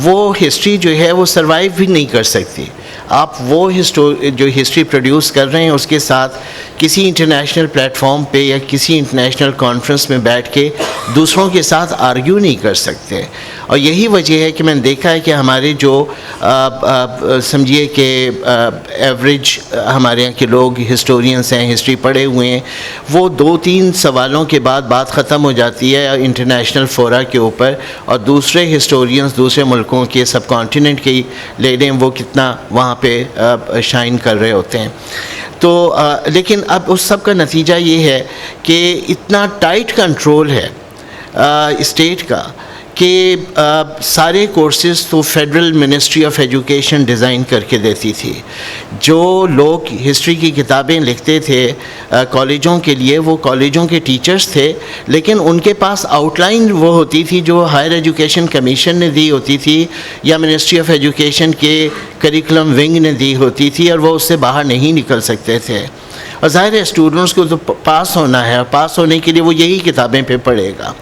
وہ ہسٹری جو ہے وہ سروائیو بھی نہیں کر سکتی. آپ وہ جو ہسٹری پروڈیوس کر رہے ہیں اس کے ساتھ کسی انٹرنیشنل پلیٹ فارم پہ یا کسی انٹرنیشنل کانفرنس میں بیٹھ کے دوسروں کے ساتھ آرگیو نہیں کر سکتے. اور یہی وجہ ہے کہ میں نے دیکھا ہے کہ ہمارے جو سمجھیے کہ ایوریج ہمارے یہاں کے لوگ ہسٹورینس ہیں, ہسٹری پڑھے ہوئے ہیں, وہ 2-3 سوالوں کے بعد بات ختم ہو جاتی ہے انٹرنیشنل فورا کے اوپر, اور دوسرے ہسٹورینس دوسرے ملکوں کے سب کانٹیننٹ کے لے لیں وہ کتنا وہاں پہ شائن کر رہے ہوتے ہیں. تو لیکن اب اس سب کا نتیجہ یہ ہے کہ اتنا ٹائٹ کنٹرول ہے اسٹیٹ کا کہ سارے کورسز تو federal ministry of education design کر کے دیتی تھی. جو لوگ ہسٹری کی کتابیں لکھتے تھے کالجوں کے لیے وہ کالجوں کے ٹیچرز تھے, لیکن ان کے پاس آؤٹ لائن وہ ہوتی تھی جو ہائر ایجوکیشن کمیشن نے دی ہوتی تھی یا منسٹری آف ایجوکیشن کے کریکولم ونگ نے دی ہوتی تھی, اور وہ اس سے باہر نہیں نکل سکتے تھے. اور ظاہر ہے اسٹوڈنٹس کو تو پاس ہونا ہے, اور پاس ہونے کے لیے وہ یہی کتابیں پہ پڑھے گا.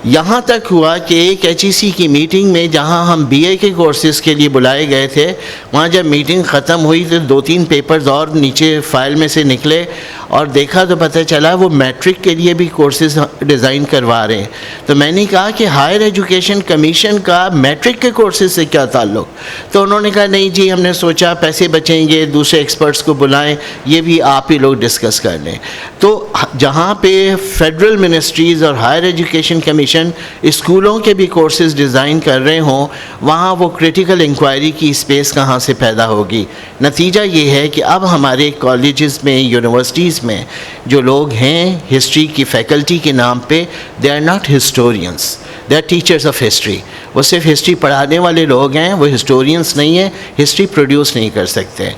یہاں تک ہوا کہ ایک HEC کی میٹنگ میں جہاں ہم BA کے کورسز کے لیے بلائے گئے تھے, وہاں جب میٹنگ ختم ہوئی تو 2-3 پیپرز اور نیچے فائل میں سے نکلے اور دیکھا تو پتہ چلا وہ میٹرک کے لیے بھی کورسز ڈیزائن کروا رہے ہیں. تو میں نے کہا کہ ہائر ایجوکیشن کمیشن کا میٹرک کے کورسز سے کیا تعلق؟ تو انہوں نے کہا نہیں جی ہم نے سوچا پیسے بچیں گے, دوسرے ایکسپرٹس کو بلائیں, یہ بھی آپ ہی لوگ ڈسکس کر لیں. تو جہاں پہ فیڈرل منسٹریز اور ہائر ایجوکیشن کمیشن اسکولوں کے بھی کورسز ڈیزائن کر رہے ہوں, وہاں وہ کریٹیکل انکوائری کی اسپیس کہاں سے پیدا ہوگی؟ نتیجہ یہ ہے کہ اب ہمارے کالجز میں یونیورسٹیز میں جو لوگ ہیں ہسٹری کی فیکلٹی کے نام پہ, they are not historians, they are teachers of history. وہ صرف ہسٹری پڑھانے والے لوگ ہیں, وہ ہسٹورینس نہیں ہیں, ہسٹری پروڈیوس نہیں کر سکتے.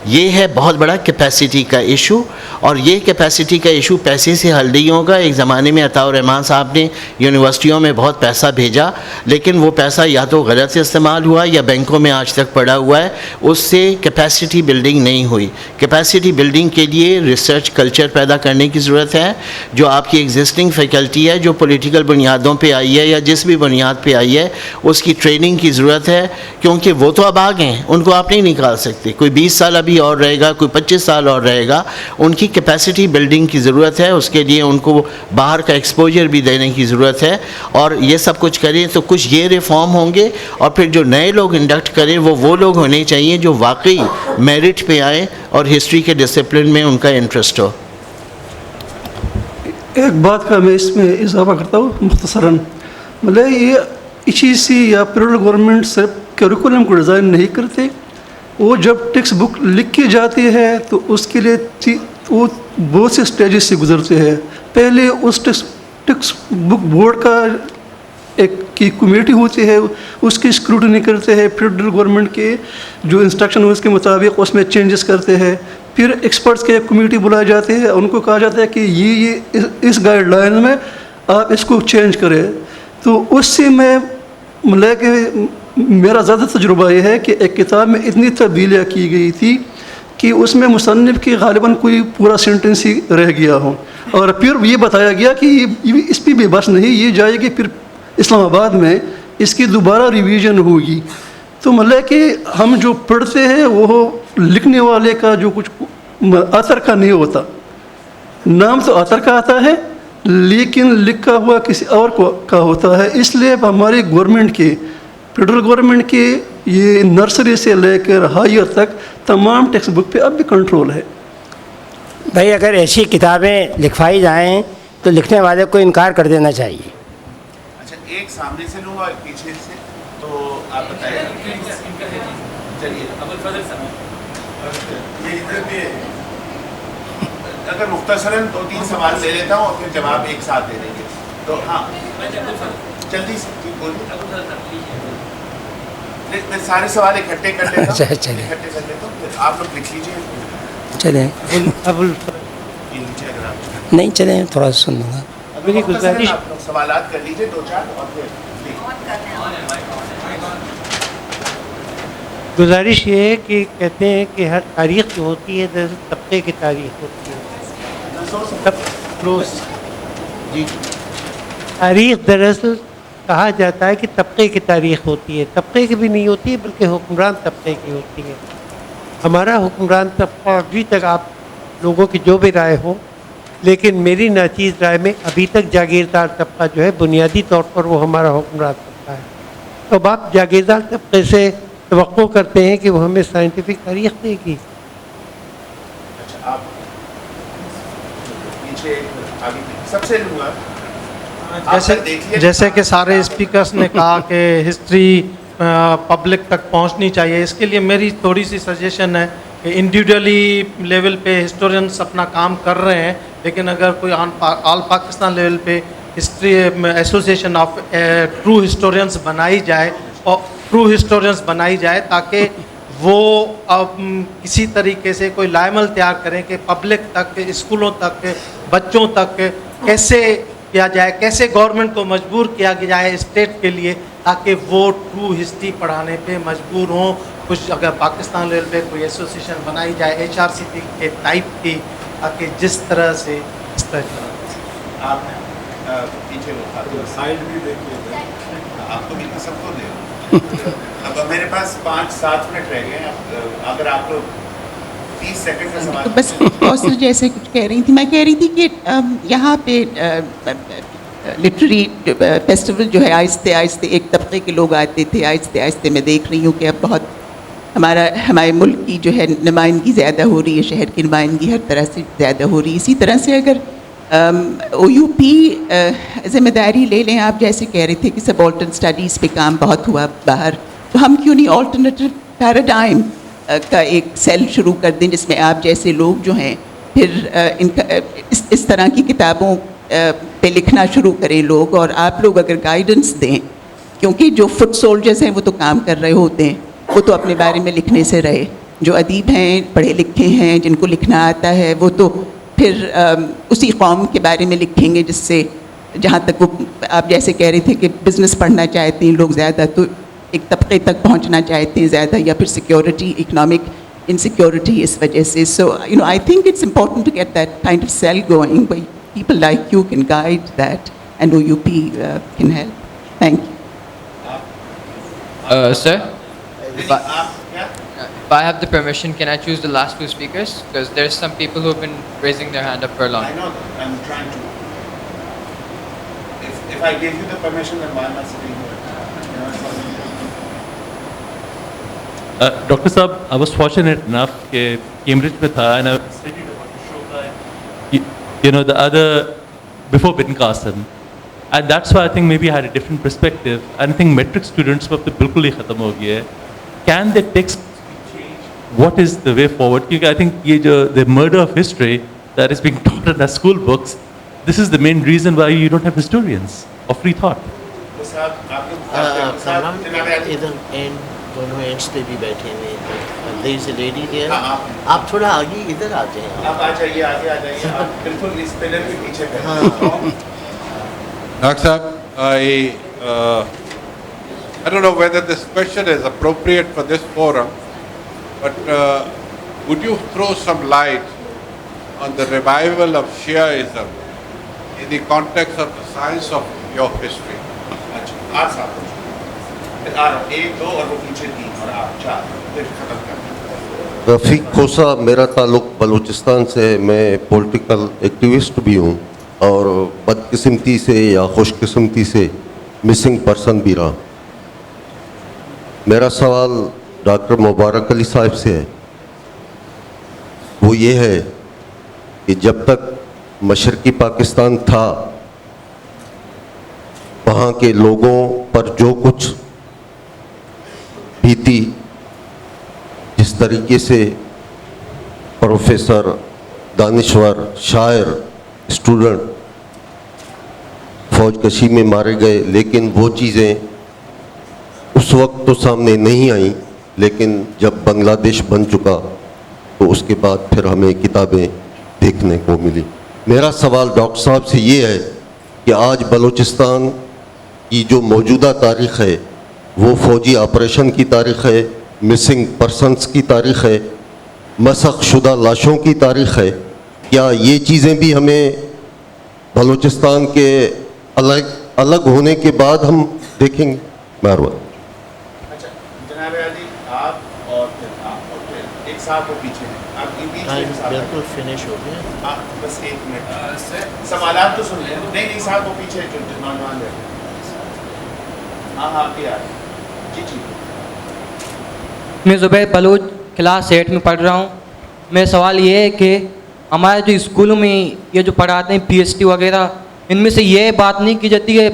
یہ ہے بہت بڑا کیپیسٹی کا ایشو, اور یہ کیپیسٹی کا ایشو پیسے سے حل نہیں ہوگا. ایک زمانے میں عطاء الرحمان صاحب نے یونیورسٹیوں میں بہت پیسہ بھیجا, لیکن وہ پیسہ یا تو غلط استعمال ہوا یا بینکوں میں آج تک پڑا ہوا ہے, اس سے کیپیسٹی بلڈنگ نہیں ہوئی. کیپیسٹی بلڈنگ کے لیے ریسرچ کلچر پیدا کرنے کی ضرورت ہے. جو آپ کی ایگزسٹنگ فیکلٹی ہے جو پولیٹیکل بنیادوں پہ آئی ہے یا جس بھی بنیاد پہ آئی ہے, اس کی ٹریننگ کی ضرورت ہے, کیونکہ وہ تو اب آگے ہیں, ان کو آپ نہیں نکال سکتے. کوئی 20 سال ابھی اور رہے گا, کوئی 25 سال اور رہے گا. ان کی کیپیسٹی بلڈنگ کی ضرورت ہے, اس کے لیے ان کو باہر کا ایکسپوجر بھی دینے کی ضرورت ہے. اور یہ سب کچھ کریں تو کچھ یہ ریفارم ہوں گے, اور پھر جو نئے لوگ انڈکٹ کریں وہ لوگ ہونے چاہیے جو واقعی میرٹ پہ آئیں اور ہسٹری کے ڈسپلن میں ان کا انٹرسٹ ہو. ایک بات کا میں اس میں اضافہ کرتا ہوں مختصراً. مطلب یہ HEC یا فیڈرل گورنمنٹ صرف کریکولم کو ڈیزائن نہیں کرتے, وہ جب ٹیکسٹ بک لکھی جاتی ہے تو اس کے لیے وہ بہت سے اسٹیجز سے گزرتے ہیں. پہلے اس ٹیکسٹ بک بورڈ کا ایک کی کمیٹی ہوتی ہے, اس کی اسکروٹنی کرتے ہیں, فیڈرل گورنمنٹ کے جو انسٹرکشن ہو اس کے مطابق اس میں چینجز کرتے ہیں. پھر ایکسپرٹس کے ایک کمیٹی بلائے جاتے ہیں, ان کو کہا جاتا ہے کہ یہ اس گائیڈ لائن میں آپ اس کو چینج کریں. تو اس سے میں لے کے میرا زیادہ تجربہ یہ ہے کہ ایک کتاب میں اتنی تبدیلیاں کی گئی تھی کہ اس میں مصنف کی غالباً کوئی پورا سینٹنس ہی رہ گیا ہو، اور پھر یہ بتایا گیا کہ اس پہ بھی بس نہیں، یہ جائے گی پھر اسلام آباد میں اس کی دوبارہ ریویژن ہوگی. تو مطلب کہ ہم جو پڑھتے ہیں وہ لکھنے والے کا جو کچھ اثر کا نہیں ہوتا، نام تو اثر کا آتا ہے لیکن لکھا ہوا کسی اور کا ہوتا ہے. اس لیے ہماری گورنمنٹ کے، فیڈرل گورنمنٹ کے، یہ نرسری سے لے کر ہائر تک تمام ٹیکسٹ بک پہ اب بھی کنٹرول ہے. بھائی اگر ایسی کتابیں لکھوائی جائیں تو لکھنے والے کو انکار کر دینا چاہیے. اچھا ایک سامنے سے لوں اور پیچھے سے، تو آپ بتائیں. چلیے یہ ادھر بھی ہے. اگر مختصراً 2-3 سوال لے لیتا ہوں اور پھر جواب ایک ساتھ دے دیں گے. تو ہاں جلدی سے بولیے. میں سارے سوال اکٹھے کر لیتا ہوں. اکٹھے کر لیتا ہوں، پھر آپ لوگ لکھ لیجیے. چلیں نہیں چلیں تھوڑا سن لوں گا. میری گزارش، آپ لوگ سوالات کر لیجیے 2-4 اور پھر گزارش یہ ہے کہ کہتے ہیں کہ ہر تاریخ جو ہوتی ہے دراصل طبقے کی تاریخ ہوتی ہے. تاریخ دراصل کہا جاتا ہے کہ طبقے کی تاریخ ہوتی ہے. طبقے کی بھی نہیں ہوتی ہے بلکہ حکمران طبقے کی ہوتی ہے. ہمارا حکمران طبقہ ابھی تک آپ لوگوں کی جو بھی رائے ہو، لیکن میری ناچیز رائے میں ابھی تک جاگیردار طبقہ جو ہے بنیادی طور پر وہ ہمارا حکمران طبقہ ہے. تو اب آپ جاگیردار طبقے سے توقع کرتے ہیں کہ وہ ہمیں سائنٹیفک تاریخ دے گی. اچھا آپ پیچھے آگے سب سے لوں گا. جیسے کہ سارے اسپیکرز نے کہا کہ ہسٹری پبلک تک پہنچنی چاہیے، اس کے لیے میری تھوڑی سی سجیشن ہے کہ انڈیویڈولی لیول پہ ہسٹورینس اپنا کام کر رہے ہیں، لیکن اگر کوئی آل پاکستان لیول پہ history association of true historians بنائی جائے، اور ٹرو ہسٹورینس بنائی جائے تاکہ وہ کسی طریقے سے کوئی لائمل تیار کریں کہ پبلک تک، اسکولوں تک، بچوں تک کیسے کیا جائے، کیسے گورنمنٹ کو مجبور کیا جائے اسٹیٹ کے لیے تاکہ وہ ٹرو ہسٹری پڑھانے پہ مجبور ہوں. کچھ اگر پاکستان لیول پہ کوئی ایسوسیشن بنائی جائے HRC کے ٹائپ کی، تاکہ جس طرح سے اس طرح آپ پیچھے سائڈ بھی دیکھیے، آپ کو بھی سب کو دے. اب میرے پاس 5-7 منٹ رہ گئے ہیں. اگر آپ لوگ 30 سیکنڈ کا سوال. بس کوثر جیسے کچھ کہہ رہی تھی، میں کہہ رہی تھی کہ یہاں پہ لٹریری فیسٹیول جو ہے آہستہ آہستہ ایک طبقے کے لوگ آتے تھے، آہستہ آہستہ میں دیکھ رہی ہوں کہ اب بہت ہمارے ملک کی جو ہے نمائندگی زیادہ ہو رہی ہے، شہر کی نمائندگی ہر طرح سے زیادہ ہو رہی ہے. اسی طرح سے اگر OUP ذمہ داری لے لیں، آپ جیسے کہہ رہے تھے کہ سبالٹرن اسٹڈیز پہ کام بہت ہوا باہر، تو ہم کیوں نہیں آلٹرنیٹیو پیراڈائم کا ایک سیل شروع کر دیں جس میں آپ جیسے لوگ جو ہیں پھر اس طرح کی کتابوں پہ لکھنا شروع کریں لوگ، اور آپ لوگ اگر گائیڈنس دیں، کیونکہ جو فٹ سولجرز ہیں وہ تو کام کر رہے ہوتے ہیں، وہ تو اپنے بارے میں لکھنے سے رہے. جو ادیب ہیں، پڑھے لکھے ہیں، جن کو لکھنا آتا ہے، وہ تو پھر اسی قوم کے بارے میں لکھیں گے جس سے، جہاں تک وہ آپ جیسے کہہ رہے تھے کہ بزنس پڑھنا چاہتے ہیں لوگ زیادہ، تو ایک طبقے تک پہنچنا چاہتے ہیں زیادہ، یا پھر سیکیورٹی، اکنامک انسیکیورٹی اس وجہ سے. So I think it's important to get that kind of sale going. People like you can guide that, and OUP can help. Thank you. Sir, if I have the permission, can I choose the last 2 speakers? Because there's some people who have been raising their hand up for long. I know that. I'm trying to. If I gave you the permission, then why am I sitting here? Dr. Saab, I was fortunate enough that Cambridge mein tha, and I studied about Ashoka, the other before Binkasan, and that's why I think maybe I had a different perspective. And I think metric students who have bilkul hi khatam ho gaya hai. Can the text change? What is the way forward? Because I think the murder of history that is being taught in our school books, this is the main reason why you don't have historians of free thought. دونوں ends پہ بھی بیٹھے ہوئے ہیں. دیر از a lady their. آپ تھوڑا آگے ادھر آ جائیں. آپ آ جائیے، آگے آ جائیے. آپ بالکل اس پلر کے پیچھے بیٹھیں. ڈاکٹر صاحب, I don't know whether this question is appropriate for this forum, but would you throw some light on the revival of Shiaism in the context of the science of your history? آپ صاحب پھر آ رہا ہوں 1 2 اور وہ پیچھے 3 اور آپ 4 پھر ختم کر دیں. رفیق کھوسا میرا تعلق بلوچستان سے. میں پولیٹیکل ایکٹیوسٹ بھی ہوں اور بدقسمتی سے یا خوش قسمتی سے مسنگ پرسن بھی رہا. میرا سوال ڈاکٹر مبارک علی صاحب سے ہے. وہ یہ ہے کہ جب تک مشرقی پاکستان تھا وہاں کے لوگوں پر جو کچھ بیتی، جس طریقے سے پروفیسر، دانشور، شاعر، اسٹوڈنٹ فوج کشی میں مارے گئے، لیکن وہ چیزیں اس وقت تو سامنے نہیں آئیں، لیکن جب بنگلہ دیش بن چکا تو اس کے بعد پھر ہمیں کتابیں دیکھنے کو ملی. میرا سوال ڈاکٹر صاحب سے یہ ہے کہ آج بلوچستان کی جو موجودہ تاریخ ہے وہ فوجی آپریشن کی تاریخ ہے، مسنگ پرسنس کی تاریخ ہے، مسخ شدہ لاشوں کی تاریخ ہے. کیا یہ چیزیں بھی ہمیں بلوچستان کے الگ ہونے کے بعد ہم دیکھیں گے؟ مہربانی. اچھا جناب علی، آپ اور پھر ایک صاحب کو پیچھے ہیں. آپ کے بیچ میں بالکل فنش ہو گیا. بس 1 منٹ سوالات تو سن لیں. نہیں صاحب وہ پیچھے جو نوجوان ہے. ہاں آپ بھی آ رہے ہیں. جی جی. میں زبیر بلوچ کلاس 8 میں پڑھ رہا ہوں. میرا سوال یہ ہے کہ ہمارے جو اسکولوں میں یہ جو پڑھاتے ہیں PhD وغیرہ، ان میں سے یہ بات نہیں کی جاتی ہے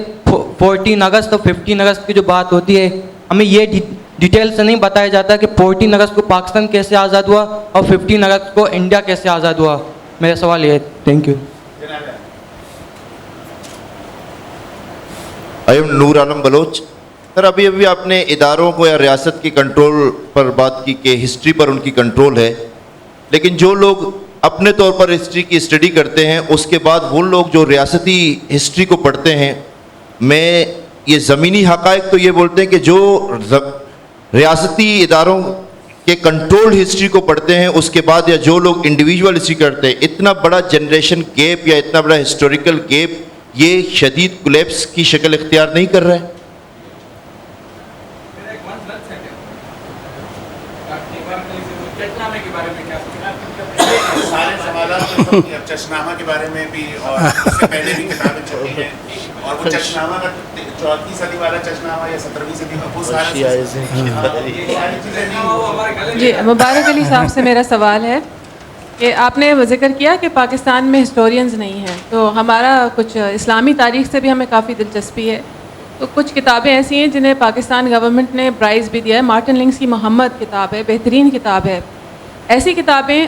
14 اگست اور 15 اگست کی جو بات ہوتی ہے، ہمیں یہ ڈیٹیل سے نہیں بتایا جاتا کہ 14 اگست کو پاکستان کیسے آزاد ہوا اور 15 اگست کو انڈیا کیسے آزاد ہوا. میرا سوال یہ ہے. Thank you. آئی ایم نور عالم بلوچ. سر ابھی آپ نے اداروں کو یا ریاست کی کنٹرول پر بات کی کہ ہسٹری پر ان کی کنٹرول ہے، لیکن جو لوگ اپنے طور پر ہسٹری کی اسٹڈی کرتے ہیں اس کے بعد وہ لوگ جو ریاستی ہسٹری کو پڑھتے ہیں، میں یہ زمینی حقائق تو یہ بولتے ہیں کہ جو ریاستی اداروں کے کنٹرول ہسٹری کو پڑھتے ہیں اس کے بعد یا جو لوگ انڈیویجول ہسٹری کرتے ہیں، اتنا بڑا جنریشن گیپ یا اتنا بڑا ہسٹوریکل گیپ یہ شدید کولیپس کی شکل اختیار نہیں کر رہا ہے؟ سارے سوالات چشنامہ کے بارے میں بھی اور اس سے پہلے بھی کتابیں چھپی ہیں اور وہ چشنامہ کا 14ویں صدی والا چشنامہ یا 17ویں صدی کا وہ سارا جی. مبارک علی صاحب سے میرا سوال ہے کہ آپ نے ذکر کیا کہ پاکستان میں ہسٹورینز نہیں ہیں، تو ہمارا کچھ اسلامی تاریخ سے بھی ہمیں کافی دلچسپی ہے. تو کچھ کتابیں ایسی ہیں جنہیں پاکستان گورنمنٹ نے پرائز بھی دیا ہے. مارٹن لنکس کی محمد کتاب ہے، بہترین کتاب ہے. ایسی کتابیں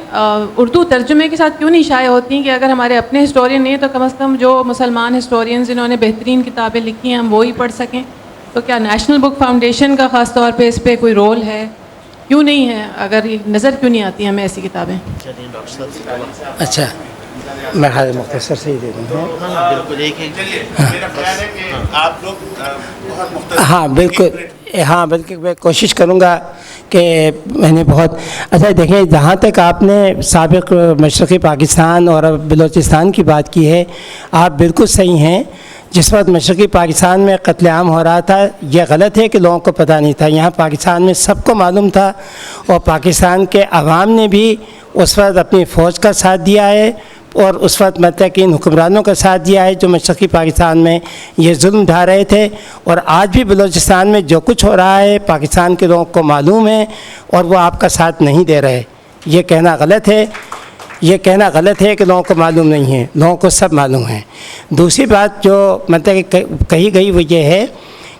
اردو ترجمے کے ساتھ کیوں نہیں شائع ہوتی ہیں کہ اگر ہمارے اپنے ہسٹورین نہیں ہیں تو کم از کم جو مسلمان ہسٹورینز جنہوں نے بہترین کتابیں لکھی ہیں ہم وہی پڑھ سکیں؟ تو کیا نیشنل بک فاؤنڈیشن کا خاص طور پہ اس پہ کوئی رول ہے؟ کیوں نہیں ہے؟ اگر نظر کیوں نہیں آتی ہمیں ایسی کتابیں؟ اچھا میں مختصر سے ہی دے دوں. ہاں بالکل، ہاں بلکہ میں کوشش کروں گا کہ میں نے بہت اچھا دیکھیں، جہاں تک آپ نے سابق مشرقی پاکستان اور بلوچستان کی بات کی ہے، آپ بالکل صحیح ہیں. جس وقت مشرقی پاکستان میں قتل عام ہو رہا تھا یہ غلط ہے کہ لوگوں کو پتہ نہیں تھا. یہاں پاکستان میں سب کو معلوم تھا اور پاکستان کے عوام نے بھی اس وقت اپنی فوج کا ساتھ دیا ہے اور اس وقت مطلب کہ ان حکمرانوں کا ساتھ دیا ہے جو مشرقی پاکستان میں یہ ظلم ڈھا رہے تھے. اور آج بھی بلوچستان میں جو کچھ ہو رہا ہے پاکستان کے لوگوں کو معلوم ہے اور وہ آپ کا ساتھ نہیں دے رہے. یہ کہنا غلط ہے، یہ کہنا غلط ہے کہ لوگوں کو معلوم نہیں ہے، لوگوں کو سب معلوم ہے. دوسری بات جو مطلب کہ کہی گئی وہ یہ ہے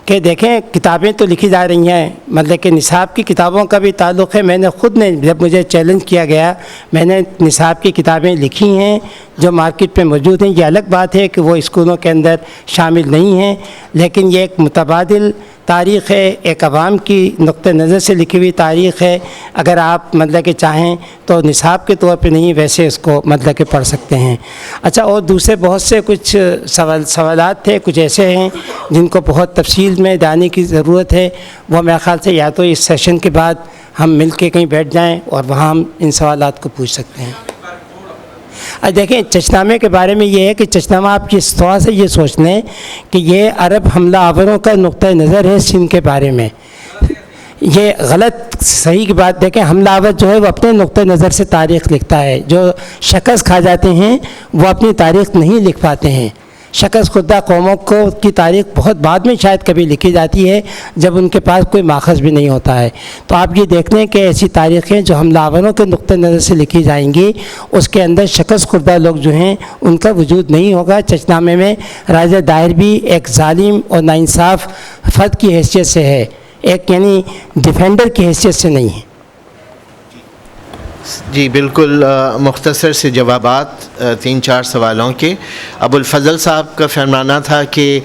کہ دیکھیں کتابیں تو لکھی جا رہی ہیں، مطلب کہ نصاب کی کتابوں کا بھی تعلق ہے. میں نے خود نے جب مجھے چیلنج کیا گیا میں نے نصاب کی کتابیں لکھی ہیں جو مارکیٹ پہ موجود ہیں. یہ الگ بات ہے کہ وہ اسکولوں کے اندر شامل نہیں ہیں، لیکن یہ ایک متبادل تاریخ ہے، ایک عوام کی نقطہ نظر سے لکھی ہوئی تاریخ ہے. اگر آپ مطلب کہ چاہیں تو نصاب کے طور پہ نہیں ویسے اس کو مطلب کہ پڑھ سکتے ہیں. اچھا اور دوسرے بہت سے کچھ سوالات تھے، کچھ ایسے ہیں جن کو بہت تفصیل میں جانے کی ضرورت ہے. وہ میرے خیال سے یا تو اس سیشن کے بعد ہم مل کے کہیں بیٹھ جائیں اور وہاں ہم ان سوالات کو پوچھ سکتے ہیں. دیکھیں چشنامے کے بارے میں یہ ہے کہ چشنامہ آپ کی استوا سے یہ سوچ لیں کہ یہ عرب حملہ آوروں کا نقطۂ نظر ہے سندھ کے بارے میں. یہ غلط صحیح کی بات دیکھیں، حملہ آور جو ہے وہ اپنے نقطۂ نظر سے تاریخ لکھتا ہے. جو شکست کھا جاتے ہیں وہ اپنی تاریخ نہیں لکھ پاتے ہیں. شکست خوردہ قوموں کی تاریخ بہت بعد میں شاید کبھی لکھی جاتی ہے جب ان کے پاس کوئی ماخذ بھی نہیں ہوتا ہے. تو آپ یہ دیکھ لیں کہ ایسی تاریخیں جو حملہ آوروں کے نقطۂ نظر سے لکھی جائیں گی اس کے اندر شکست خوردہ لوگ جو ہیں ان کا وجود نہیں ہوگا. چشنامے میں راجہ داہر بھی ایک ظالم اور ناانصاف فرد کی حیثیت سے ہے، ایک یعنی ڈیفینڈر کی حیثیت سے نہیں ہے. جی بالکل، مختصر سے جوابات 3-4 سوالوں کے. ابو الفضل صاحب کا فرمانا تھا کہ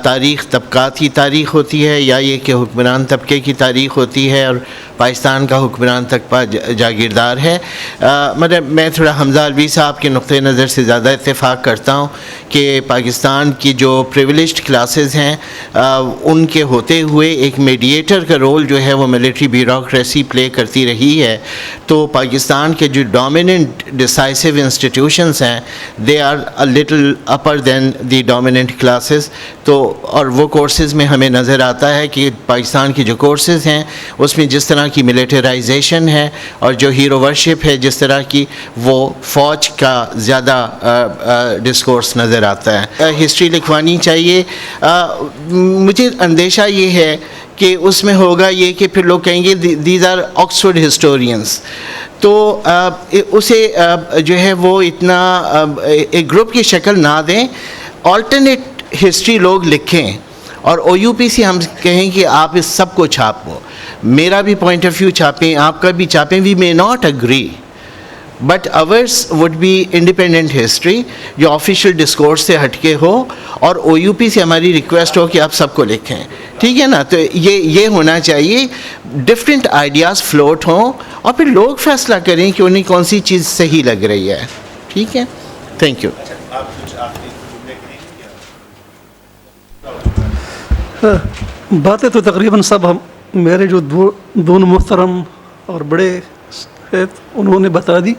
تاریخ طبقات کی تاریخ ہوتی ہے یا یہ کہ حکمران طبقے کی تاریخ ہوتی ہے اور پاکستان کا حکمران طبقہ جاگیردار ہے. مطلب میں تھوڑا حمزہ الوی صاحب کے نقطۂ نظر سے زیادہ اتفاق کرتا ہوں کہ پاکستان کی جو پریویلیجڈ کلاسز ہیں ان کے ہوتے ہوئے ایک میڈیٹر کا رول جو ہے وہ ملٹری بیوروکریسی پلے کرتی رہی ہے. تو پاکستان کے جو ڈومیننٹ ڈیسائسو انسٹیٹیوشنز ہیں they are a little upper than the dominant classes. تو اور وہ کورسز میں ہمیں نظر آتا ہے کہ پاکستان کی جو کورسز ہیں اس میں جس طرح کی ملیٹرائزیشن ہے اور جو ہیرو ورشپ ہے جس طرح کی، وہ فوج کا زیادہ ڈسکورس نظر آتا ہے. ہسٹری لکھوانی چاہیے. مجھے اندیشہ یہ ہے کہ اس میں ہوگا یہ کہ پھر لوگ کہیں گے دیز آر آکسفورڈ ہسٹورینس. تو اسے جو ہے وہ اتنا ایک گروپ کی شکل نہ دیں، آلٹرنیٹ ہسٹری لوگ لکھیں اور او یو پی سے ہم کہیں کہ آپ اس سب کو چھاپو. میرا بھی پوائنٹ آف ویو چھاپیں، آپ کا بھی چھاپیں. We may not agree but ours would be independent history جو آفیشیل ڈسکورس سے ہٹ کے ہو، اور او یو پی سے ہماری ریکویسٹ ہو کہ آپ سب کو لکھیں. ٹھیک ہے نا؟ تو یہ ہونا چاہیے. ڈفرینٹ آئیڈیاز فلوٹ ہوں اور پھر لوگ فیصلہ کریں کہ انہیں کون سی چیز صحیح لگ رہی ہے. ٹھیک ہے، تھینک یو. باتیں تو تقریباً سب ہم میرے جو دونوں محترم اور بڑے ہیں انہوں نے بتا دی.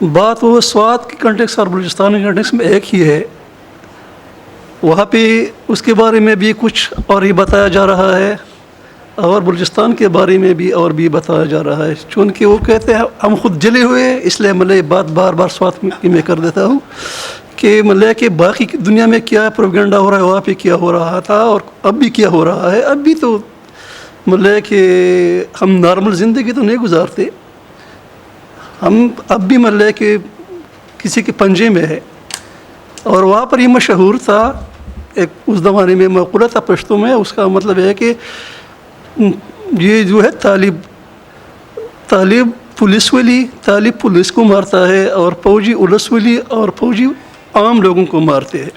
بات وہ سوات کی کنٹیکس اور بلوچستان کے کنٹیکس میں ایک ہی ہے. وہاں پہ اس کے بارے میں بھی کچھ اور ہی بتایا جا رہا ہے اور بلوچستان کے بارے میں بھی اور بھی بتایا جا رہا ہے. چونکہ وہ کہتے ہیں ہم خود جلے ہوئے، اس لیے میں بات بار بار سوات میں کر دیتا ہوں کہ مطلب کہ باقی دنیا میں کیا پروپیگنڈا ہو رہا ہے، وہاں پہ کیا ہو رہا تھا اور اب بھی کیا ہو رہا ہے. اب بھی تو مطلب کہ ہم نارمل زندگی تو نہیں گزارتے. ہم اب بھی مطلب کہ کسی کے پنجے میں ہے. اور وہاں پر یہ مشہور تھا، ایک اس زمانے میں مقولہ تھا پشتوں میں، اس کا مطلب ہے کہ یہ جو ہے طالب پولیس ولی طالب پولیس کو مارتا ہے اور فوجی اولس ولی اور فوجی عام لوگوں کو مارتے ہیں.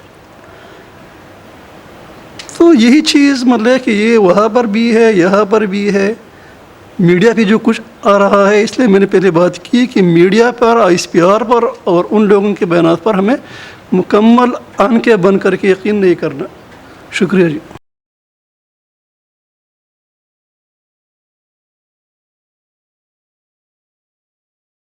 تو یہی چیز مطلب کہ یہ وہاں پر بھی ہے، یہاں پر بھی ہے. میڈیا پہ جو کچھ آ رہا ہے، اس لیے میں نے پہلے بات کی کہ میڈیا پر، ISPR پر اور ان لوگوں کے بیانات پر ہمیں مکمل آن کے بن کر کے یقین نہیں کرنا. شکریہ جی.